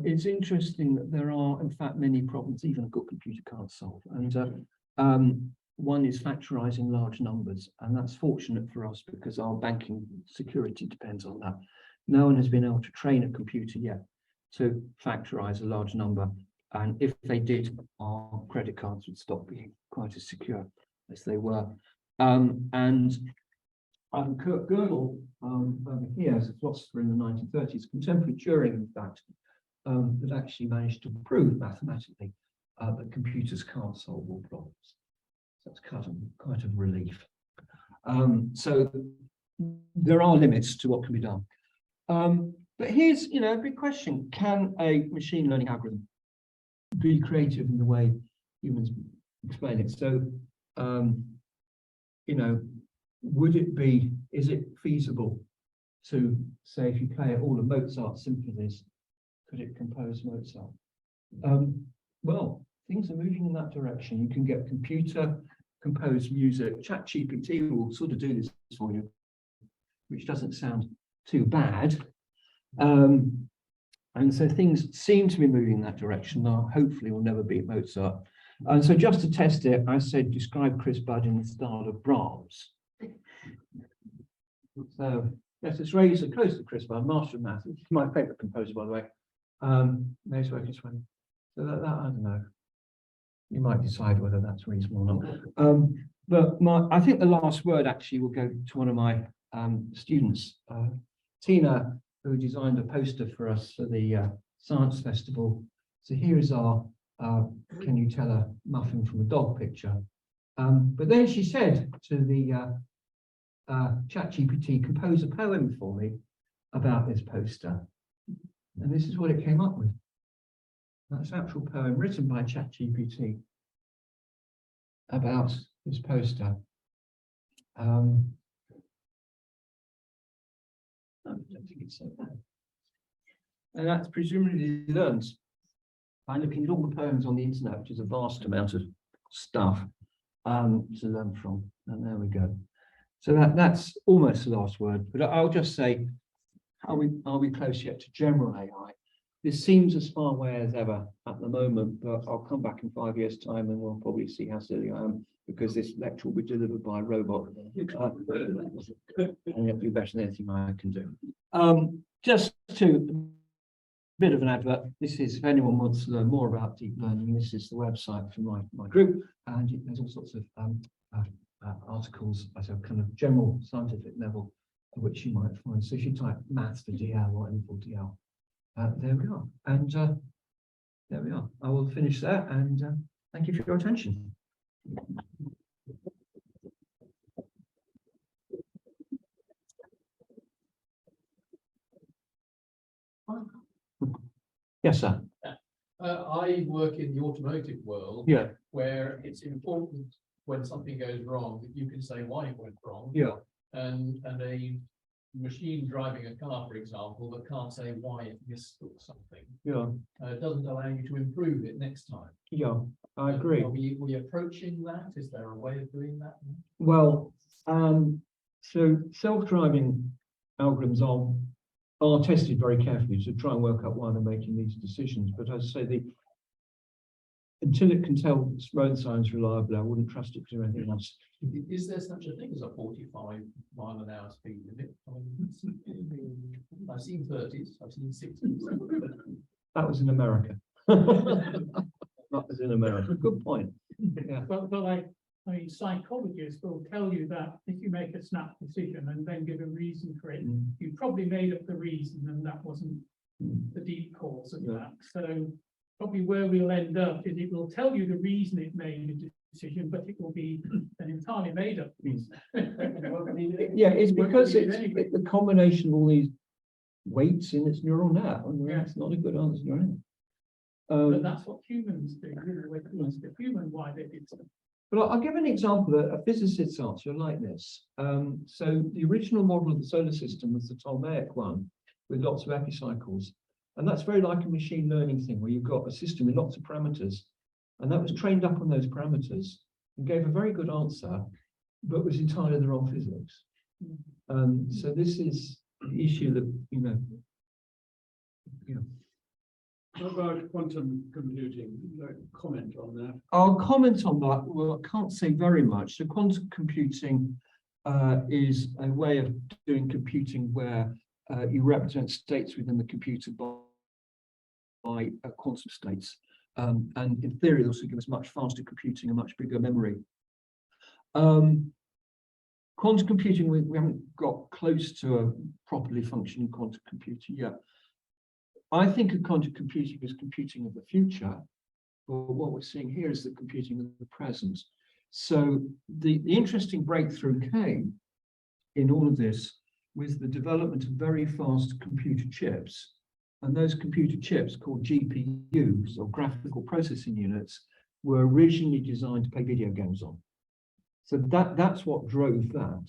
it's interesting that there are, in fact, many problems even a good computer can't solve. And one is factorizing large numbers, and that's fortunate for us because our banking security depends on that. No one has been able to train a computer yet to factorize a large number, and if they did, our credit cards would stop being quite as secure as they were. And Kurt Gödel, over here, as a philosopher in the 1930s, contemporary Turing, in fact, that actually managed to prove mathematically that computers can't solve all problems. So that's quite a relief. So there are limits to what can be done. But here's, a big question: can a machine learning algorithm be creative in the way humans explain it? So, is it feasible to say, if you play all of Mozart's symphonies, could it compose Mozart? Well, things are moving in that direction. You can get computer composed music. ChatGPT will sort of do this for you, which doesn't sound too bad. And so things seem to be moving in that direction. Now, hopefully we'll never beat Mozart. And so just to test it, I said, describe Chris Budd in the style of Brahms. So yes, it's very close to Chris Budd, master of maths. It's my favorite composer, by the way. Most working 20. So that I don't know. You might decide whether that's reasonable or not. But I think the last word actually will go to one of my students, Tina, who designed a poster for us for the Science Festival. So here is our can you tell a muffin from a dog picture. But then she said to the ChatGPT, compose a poem for me about this poster. And this is what it came up with. That's an actual poem written by ChatGPT about this poster. I don't think it's so bad. And that's presumably learned by looking at all the poems on the internet, which is a vast amount of stuff to learn from. And there we go. So that's almost the last word. But I'll just say, are we close yet to general AI? This seems as far away as ever at the moment, but I'll come back in 5 years' time and we'll probably see how silly I am, because this lecture will be delivered by a robot. And it'll be better than anything I can do. Just to, bit of an advert. This is, if anyone wants to learn more about deep learning, this is the website for my group, and there's all sorts of articles at a kind of general scientific level, which you might find. So if you type maths for DL or M for DL, there we are. And there we are. I will finish there, and thank you for your attention. Yes, sir. I work in the automotive world. Yeah. Where it's important when something goes wrong that you can say why it went wrong. Yeah. And a machine driving a car, for example, that can't say why it mistook something, Yeah. doesn't allow you to improve it next time. Yeah. I agree. Are we approaching that? Is there a way of doing that? Well, so self-driving algorithms are tested very carefully to try and work out why they're making these decisions. But as I say, until it can tell road signs reliably, I wouldn't trust it to do anything else. Is there such a thing as a 45-mile-an-hour speed limit? I've seen 30s, I've seen 60s. That was in America. That was in America. Good point. Yeah. But I mean, psychologists will tell you that if you make a snap decision and then give a reason for it, you probably made up the reason and that wasn't the deep cause of that. So probably where we'll end up is it will tell you the reason it made a decision, but it will be an entirely made up reason. Yeah, it's because it's the combination of all these weights in its neural net. Yeah. It's not a good answer. But that's what humans do. It's the human why they did something. But I'll give an example, a physicist's answer like this. So the original model of the solar system was the Ptolemaic one with lots of epicycles. And that's very like a machine learning thing where you've got a system with lots of parameters. And that was trained up on those parameters and gave a very good answer, but was entirely the wrong physics. So this is the issue that, What about quantum computing? Comment on that. I'll comment on that. Well, I can't say very much. So quantum computing is a way of doing computing where you represent states within the computer by quantum states. And in theory, it also gives us much faster computing and much bigger memory. Quantum computing, we haven't got close to a properly functioning quantum computer yet. I think of quantum computing as computing of the future, but what we're seeing here is the computing of the present. So the interesting breakthrough came in all of this with the development of very fast computer chips. And those computer chips, called GPUs, or graphical processing units, were originally designed to play video games on. So that's what drove that.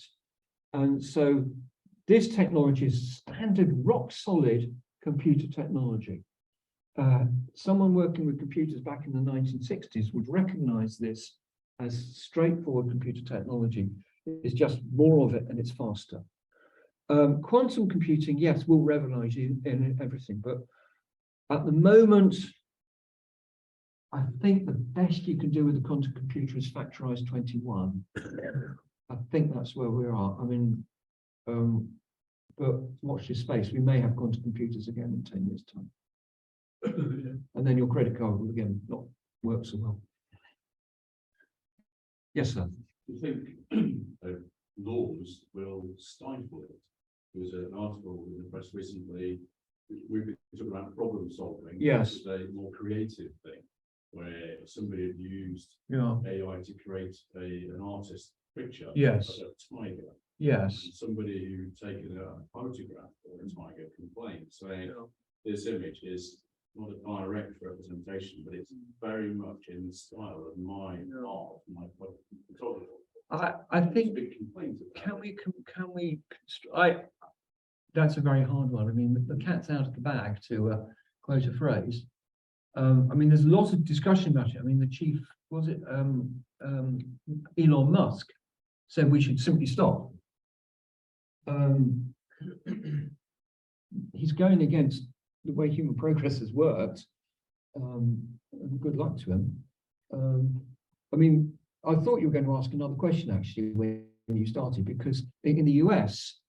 And so this technology is standard, rock solid computer technology. Someone working with computers back in the 1960s would recognize this as straightforward computer technology. It's just more of it and it's faster. Quantum computing, yes, will revolutionize in everything, but at the moment, I think the best you can do with a quantum computer is factorize 21. I think that's where we are. I mean, but watch this space. We may have quantum computers again in 10 years' time. And then your credit card will again not work so well. Yes, sir. Do you think laws will stifle it? There was an article in the press recently, we've been talking about problem solving. Yes. This is a more creative thing, where somebody had used Yeah. AI to create an artist picture Yes. of a tiger. Yes. And somebody who'd taken a photograph of a tiger complained, saying this image is not a direct representation, but it's very much in the style of my art, my photography. I think Big complaint about can we that's a very hard one. I mean, the cat's out of the bag, to quote a phrase. I mean, there's lots of discussion about it. I mean, the chief, was it Elon Musk, said we should simply stop. He's going against the way human progress has worked. Good luck to him. I mean, I thought you were going to ask another question actually when you started, because in the US,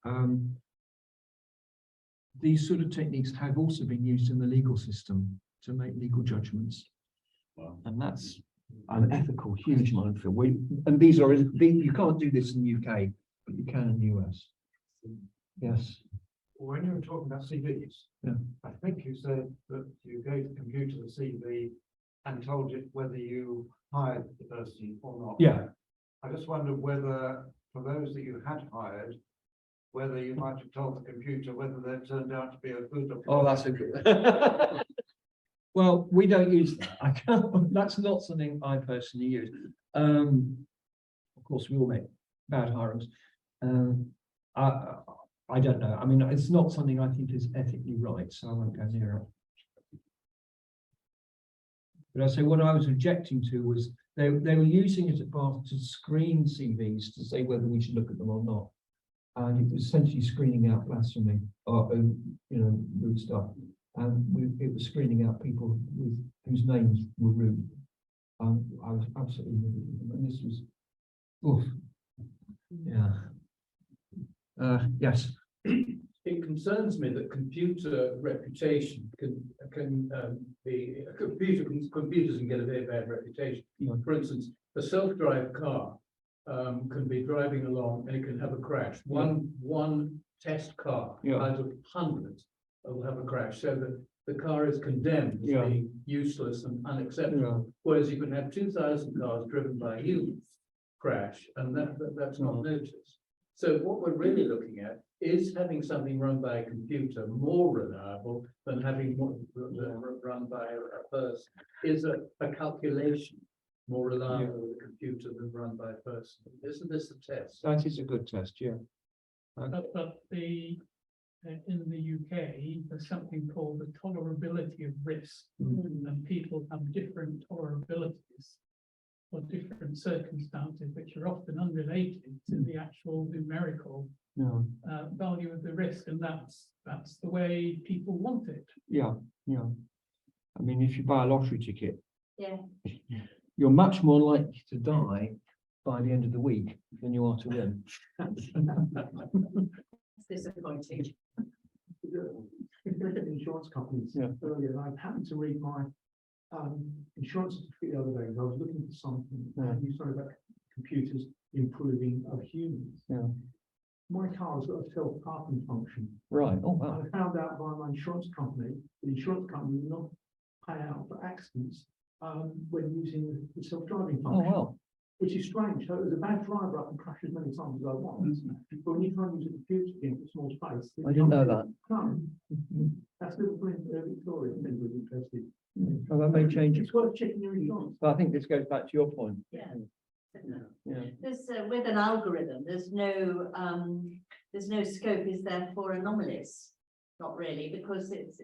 these sort of techniques have also been used in the legal system to make legal judgments. Well, And that's an ethical, huge minefield. And you can't do this in the UK, but you can in the US. Yes. When you were talking about CVs, Yeah. I think you said that you gave the computer the CV and told it whether you hired the person or not. Yeah. I just wondered whether, for those that you had hired, whether you might have told the computer whether they turned out to be a good. Oh, that's a good. Well, we don't use that. I can't, that's not something I personally use. Of course, we all make bad hirings. I don't know. I mean, it's not something I think is ethically right, so I won't go near it. But I say what I was objecting to was they were using it at Bath to screen CVs to say whether we should look at them or not. And it was essentially screening out blasphemy or, rude stuff. And it was screening out people whose names were rude. I was absolutely rude. And this was, oof. Yeah. Yes. It concerns me that computer reputation can be, computers can get a very bad reputation. Yeah. For instance, a self-drive car can be driving along and it can have a crash. One test car Yeah. out of hundreds will have a crash, so that the car is condemned as Yeah. being useless and unacceptable. Whereas you can have 2,000 cars driven by humans crash, and that's not noticed. So what we're really looking at is having something run by a computer more reliable than having one run by a person. Is a calculation more reliable with a computer than run by a person? Isn't this a test? That is a good test, yeah. But in the UK, there's something called the tolerability of risk, and people have different tolerabilities for different circumstances, which are often unrelated to the actual numerical value of the risk, and that's the way people want it. Yeah. I mean, if you buy a lottery ticket, Yeah. you're much more likely to die by the end of the week than you are to win. It's disappointing. If you look at the insurance companies earlier, and I happened to read my insurance certificate the other day, and I was looking for something, and you started about computers improving of humans. Yeah. My car has got a self-parking function. Right. Oh, wow. I found out by my insurance company, the insurance company will not pay out for accidents when using the self-driving Oh, function. wow. Which is strange. So as a bad driver, I can crash as many times as I want. But when you try and use a computer in a small space. I didn't know that. No, that's Liverpool in Victoria, I think was interested. Oh, that may change it. It's worth checking your insurance. But I think this goes back to your point. Yeah. Yeah. There's with an algorithm, there's no scope, is there, for anomalies? Not really, because it's.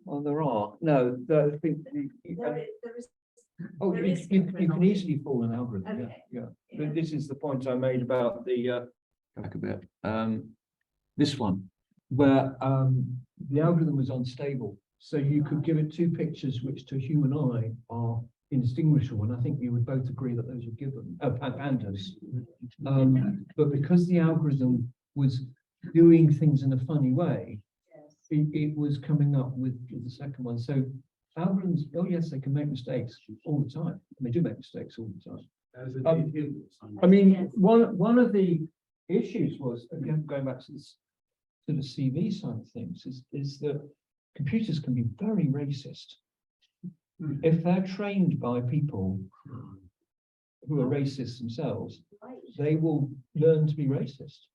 Well, there are. No, I think. There is. Oh, there you is you scope for can anomalies. easily fall an algorithm. Okay. Yeah. Yeah. But this is the point I made about the back a bit. This one, where the algorithm was unstable. So you could give it two pictures which to human eye are indistinguishable, and I think we would both agree that those were given pandas. But because the algorithm was doing things in a funny way, Yes. it was coming up with the second one. So algorithms, oh yes, they can make mistakes all the time. They do make mistakes all the time. I mean, Yes. one of the issues was, again, going back to this to the CV side of things, is that computers can be very racist. If they're trained by people who are racist themselves, Right. they will learn to be racist.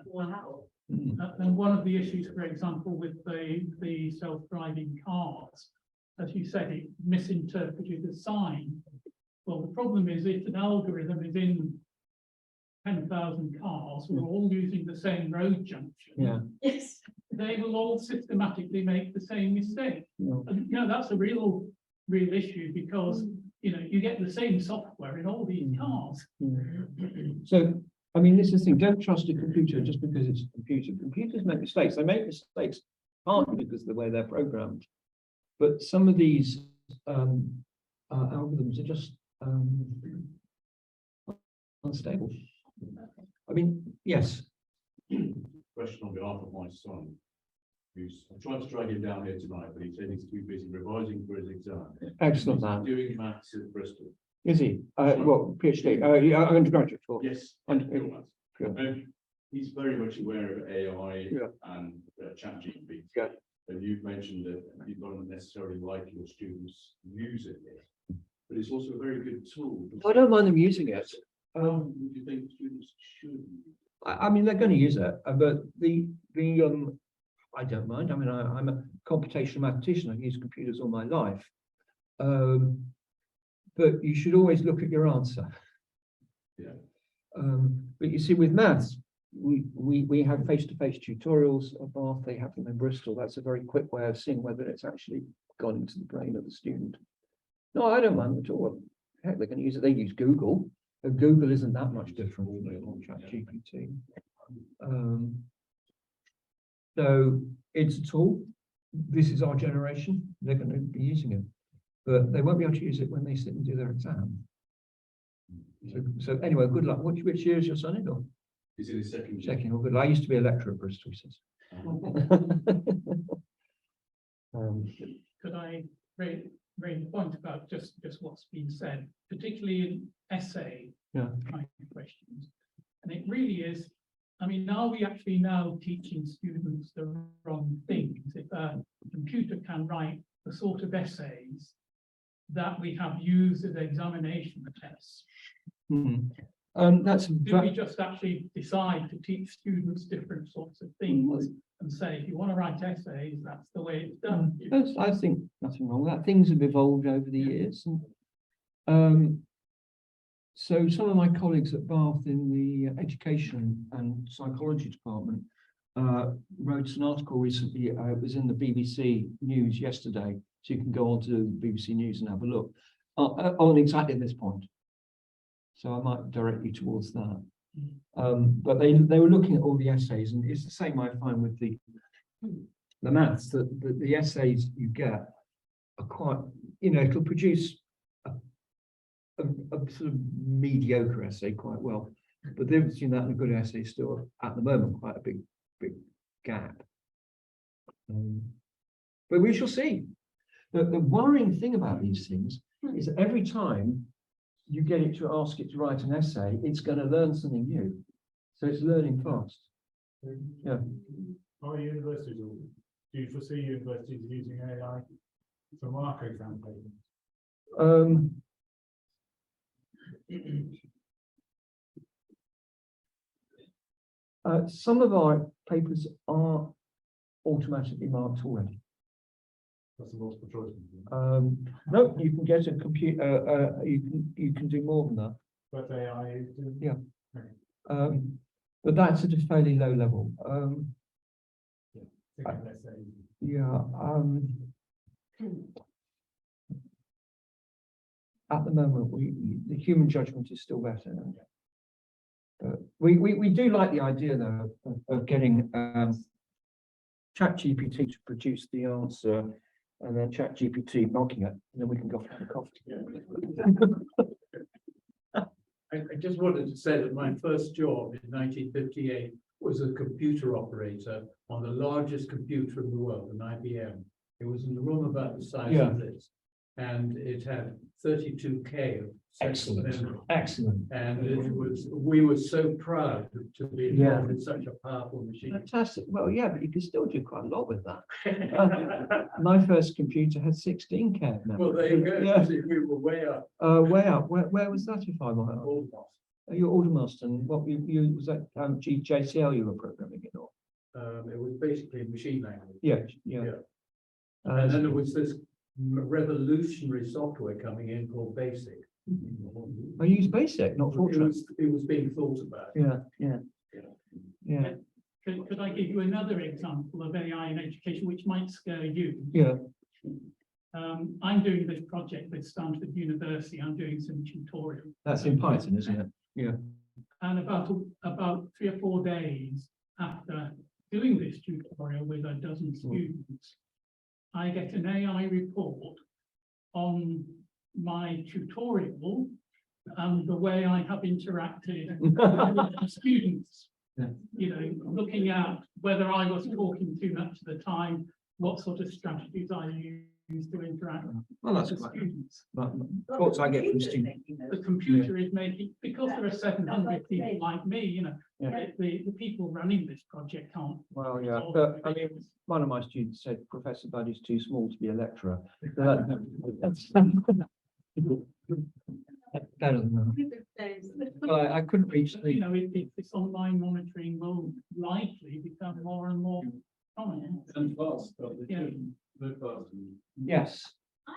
Wow. And one of the issues, for example, with the self-driving cars, as you said, it misinterpreted a sign. Well, the problem is if an algorithm is in 10,000 cars who are all using the same road junction, Yeah. Yes. they will all systematically make the same mistake. Yeah. And that's a real issue, because you get the same software in all these cars. So, I mean, this is the thing, don't trust a computer just because it's a computer. Computers make mistakes. They make mistakes partly because of the way they're programmed. But some of these algorithms are just unstable. I mean, yes. Question on behalf of my son. I'm trying to drag him down here tonight, but he said he's too busy revising for his exam. Excellent, He's man. doing maths at Bristol. Is he? What, PhD? Yeah, undergraduate course. Yes. Under- maths. yeah. He's very much aware of AI Yeah. and ChatGPT. Yeah. And you've mentioned that you don't necessarily like your students using it, but it's also a very good tool. I don't mind them using it. Would you think students should? I mean, they're going to use it, but I don't mind. I mean, I'm a computational mathematician. I've used computers all my life. But you should always look at your answer. Yeah. But you see, with maths, we have face-to-face tutorials at Bath. They have them in Bristol. That's a very quick way of seeing whether it's actually gone into the brain of the student. No, I don't mind at all. Heck, they're going to use it. They use Google. And Google isn't that much different from ChatGPT. So it's a tool. This is our generation. They're going to be using it, but they won't be able to use it when they sit and do their exam. So anyway, good luck. Which year is your son-in-law? He's in his second year. Second. Good luck. I used to be a lecturer at Bristol, he says. Could I raise the point about just what's been said, particularly in essay Yeah. kind of questions? And it really is, I mean, are we actually now teaching students the wrong things? If a computer can write the sort of essays that we have used as examination tests, That's do we just actually decide to teach students different sorts of things and say, if you want to write essays, that's the way it's done? I think nothing wrong with that. Things have evolved over the years. And, so some of my colleagues at Bath in the education and psychology department wrote an article recently. It was in the BBC News yesterday, so you can go on to the BBC News and have a look on exactly this point. So I might direct you towards that. But they were looking at all the essays, and it's the same I find with the maths, that the essays you get are quite, it'll produce a sort of mediocre essay quite well. But the difference between that and a good essay is still, at the moment, quite a big gap. But we shall see. The worrying thing about these things is that every time you get it to ask it to write an essay, it's going to learn something new. So it's learning fast. Yeah. Are universities, or do you foresee universities using AI for mark exam papers? Some of our papers are automatically marked already. That's the multiple choice. No, you can get a computer. You can do more than that. But AI is doing. Yeah. But that's at a fairly low level. Let's say. Yeah. At the moment, the human judgment is still better. But we do like the idea though of getting ChatGPT to produce the answer, and then ChatGPT mocking it, and then we can go for a coffee. I just wanted to say that my first job in 1958 was a computer operator on the largest computer in the world, an IBM. It was in a room about the size of this, and it had 32K of central memory. Excellent. And we were so proud to be involved in such a powerful machine. Fantastic. Well, yeah, but you can still do quite a lot with that. My first computer had 16K memory. Well, there you go. Yeah. See, we were way up. Way up. Where was that, if I might ask? Almost. You're Aldermaston. What you was that JCL you were programming it or? It was basically machine language. Yeah. Yeah. And then there was this revolutionary software coming in called BASIC. I use BASIC, not Fortran. It was being thought about. Yeah. Could I give you another example of AI in education, which might scare you? Yeah. I'm doing this project with Stanford University. I'm doing some tutorial. That's in Python, isn't it? Yeah. And about 3 or 4 days after doing this tutorial with a dozen students, I get an AI report on my tutorial and the way I have interacted with the students. Yeah. You know, looking at whether I was talking too much at the time, what sort of strategies I use to interact Well, that's with the quite, students. but thoughts I get from students. The computer is making, because there are 700 people like me, you know, Yeah. the people running this project can't. Well, yeah, solve but it. I mean, one of my students said Professor Budd is too small to be a lecturer. So that's better than that. Well, I couldn't reach You the, know, this online monitoring will likely become more and more common. And fast, Yeah. very fast. yes, I'm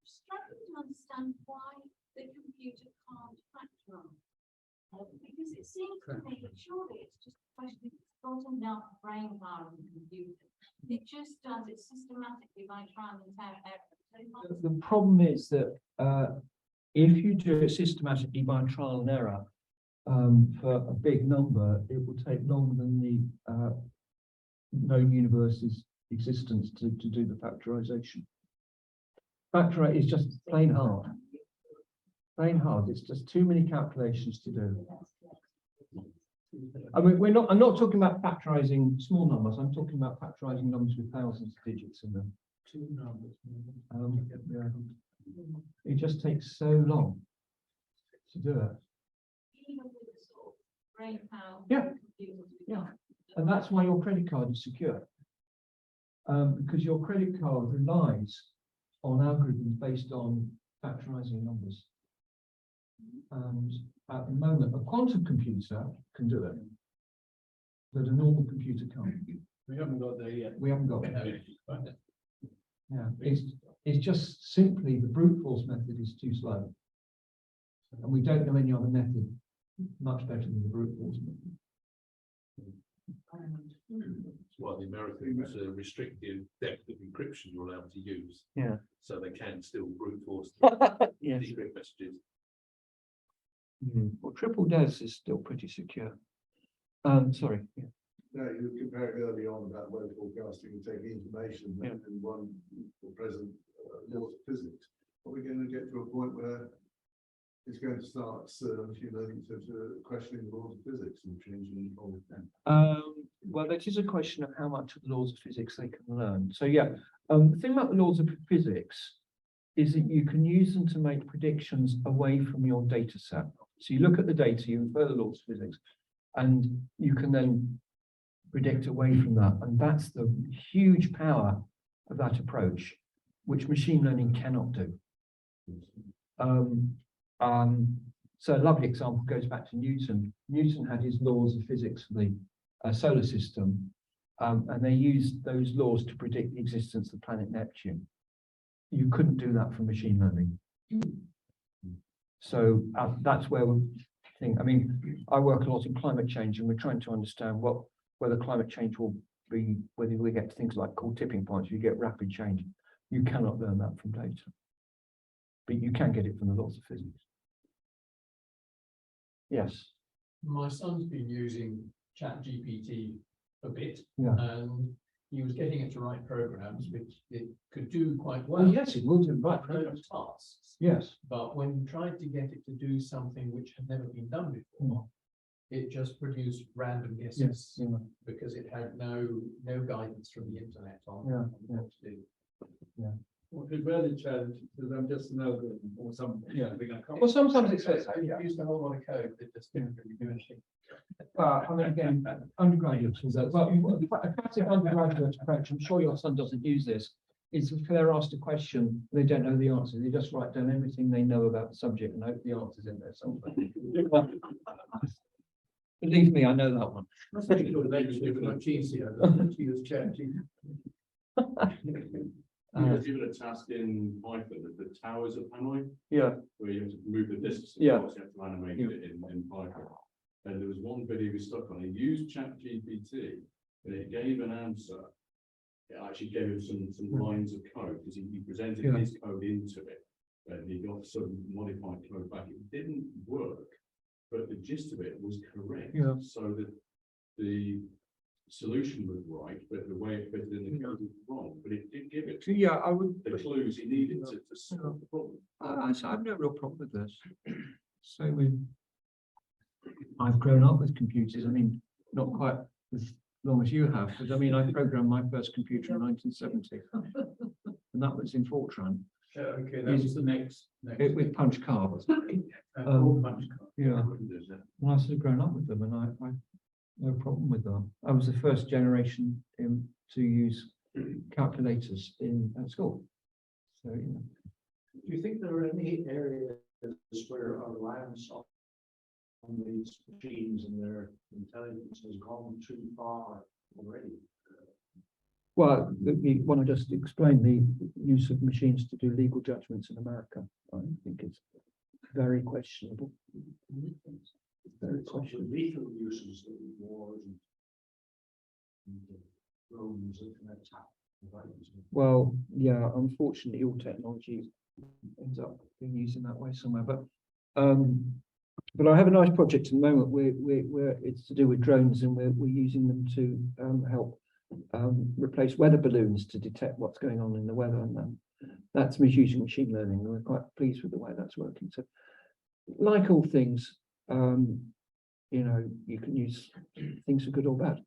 struggling to understand why the computer can't factorize. Because it seems to me that surely it's just a question of it's got enough brain power in the computer. It just does it systematically by trial and error. the problem is that if you do it systematically by trial and error, for a big number, it will take longer than the known universe's existence to do the factorization. Factor is just plain hard. Plain hard. It's just too many calculations to do. I mean, I'm not talking about factorizing small numbers. I'm talking about factorizing numbers with thousands of digits in them. Two numbers. Yeah. It just takes so long to do it. Even with the sort of brain power. Yeah. computers we've Yeah. got. And that's why your credit card is secure. Because your credit card relies on algorithms based on factorizing numbers. And at the moment, a quantum computer can do it, but a normal computer can't. We haven't got there yet. We haven't got it. Yeah, it's just simply the brute force method is too slow. And we don't know any other method much better than the brute force method. That's why the Americans restricted depth of encryption you're allowed to use. Yeah. So they can still brute force Yes. secret messages. Well, triple DES is still pretty secure. Sorry. Yeah. No, you were comparing early on about weather forecasting and taking information Yeah. and one for present laws of physics. Are we going to get to a point where it's going to start machine learning to questioning the laws of physics and changing all of them? Well, that is a question of how much of the laws of physics they can learn. So yeah, the thing about the laws of physics is that you can use them to make predictions away from your data set. So you look at the data, you infer the laws of physics, and you can then predict away from that. And that's the huge power of that approach, which machine learning cannot do. So a lovely example goes back to Newton. Newton had his laws of physics for the solar system, and they used those laws to predict the existence of the planet Neptune. You couldn't do that from machine learning. So that's where we think, I mean, I work a lot in climate change, and we're trying to understand whether climate change will be, whether we get to things like called tipping points, you get rapid change. You cannot learn that from data, but you can get it from the laws of physics. Yes. My son's been using ChatGPT a bit. Yeah. And he was getting it to write programs, which it could do quite Well, well. yes, it will do, right. Those tasks. Yes. But when you tried to get it to do something which had never been done before, it just produced random guesses Yeah. because it had no guidance from the internet on Yeah, what to do. Well, it's really challenging because I'm just an algorithm or something. Yeah. Well, sometimes it says that, yeah. It used a whole lot of code that just didn't really do anything. I mean, again, undergraduates, well, a classic undergraduate approach, I'm sure your son doesn't use this, is if they're asked a question, they don't know the answer, they just write down everything they know about the subject and hope the answer's in there somewhere. Believe me, I know that one. That's pretty good. Actually, it's much easier than to use ChatGPT. There's even a task in Python that the towers of Hanoi, Yeah, where you have to move the distance Yeah. across, you have to animate it in Python. And there was one video we stuck on, he used ChatGPT, and it gave an answer. It actually gave him some lines of code, because he presented Yeah. his code into it, and he got some modified code back. It didn't work, but the gist of it was correct. Yeah. So that the solution was right, but the way it fitted in the code was wrong, but it did give it yeah, I would, the clues he needed to solve the problem. I have no real problem with this. So I've grown up with computers. I mean, not quite as long as you have, because I mean, I programmed my first computer in 1970. And that was in Fortran, Okay, that was the next. with punch cards. Punch card. Yeah, and I sort of grown up with them, and I no problem with that. I was the first generation to use calculators at school. So, you know. Do you think there are any areas where our reliance on these machines and their intelligence has gone too far already? Well, the one I just explained, the use of machines to do legal judgments in America, I think it's very questionable. Very It's also questionable. lethal uses of wars and drones that can attack. devices. Well, yeah, unfortunately, all technology ends up being used in that way somewhere, but I have a nice project at the moment where it's to do with drones, and we're using them to help replace weather balloons to detect what's going on in the weather, and that's using machine learning, and we're quite pleased with the way that's working. So, like all things, you know, you can use things for good or bad.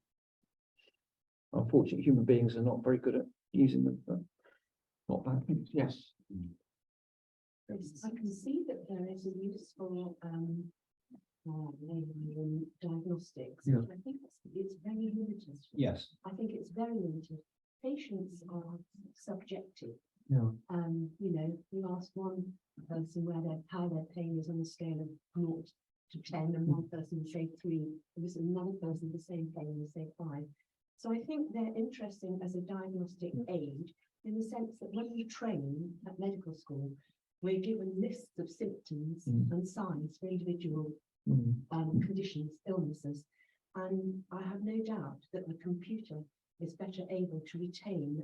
Unfortunately, human beings are not very good at using them, but not bad things. Yes. Yes, I can see that there is a useful diagnostics, Yeah. which I think it's very limited. Yes. I think it's very limited. Patients are subjective. Yeah. You know, you ask one person how their pain is on a scale of 0 to 10, and one person will say 3. There's another person the same pain will say 5. So I think they're interesting as a diagnostic aid, in the sense that when we train at medical school, we're given lists of symptoms and signs for individual conditions, illnesses. And I have no doubt that the computer is better able to retain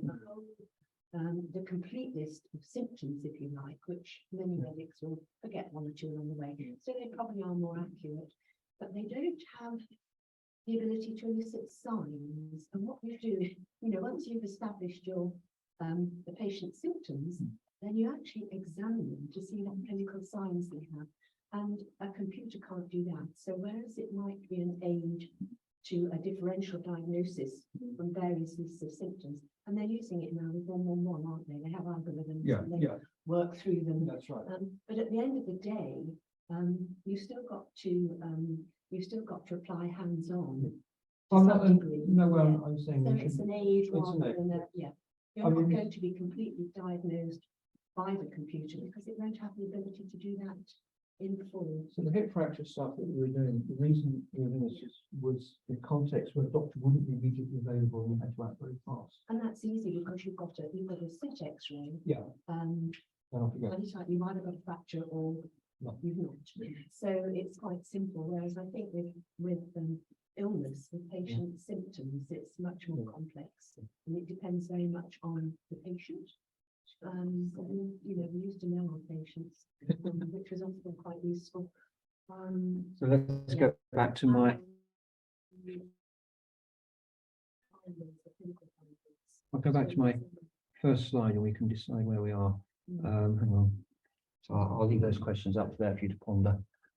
the complete list of symptoms, if you like, which many medics will forget 1 or 2 along the way. So they probably are more accurate, but they don't have the ability to elicit signs. And what we do, you know, once you've established your the patient's symptoms, then you actually examine them to see what clinical signs they have. And a computer can't do that. So whereas it might be an aid to a differential diagnosis from various lists of symptoms, and they're using it now with 111, aren't they? They have algorithms and they work through them. That's right. But at the end of the day, you've still got to apply hands-on. I'm to not, some degree. no, well, Yeah. I'm saying So we it's should. an aid it's an rather aid. than a, yeah. You're I not mean- going to be completely diagnosed by the computer, because it won't have the ability to do that in full. So the hip fracture stuff that we were doing, the reason we were doing this was the context where a doctor wouldn't be immediately available and you had to act very fast. And that's easy because you've got a SIT X-ray. Yeah. And anytime you've either got a fracture or you've not. So it's quite simple. Whereas I think with illness, with patient symptoms, it's much more complex, and it depends very much on the patient. And, you know, we used to know our patients, which was often quite useful. So let's go back to my. I'll go back to my first slide and we can decide where we are. Hang on. So I'll leave those questions up there for you to ponder.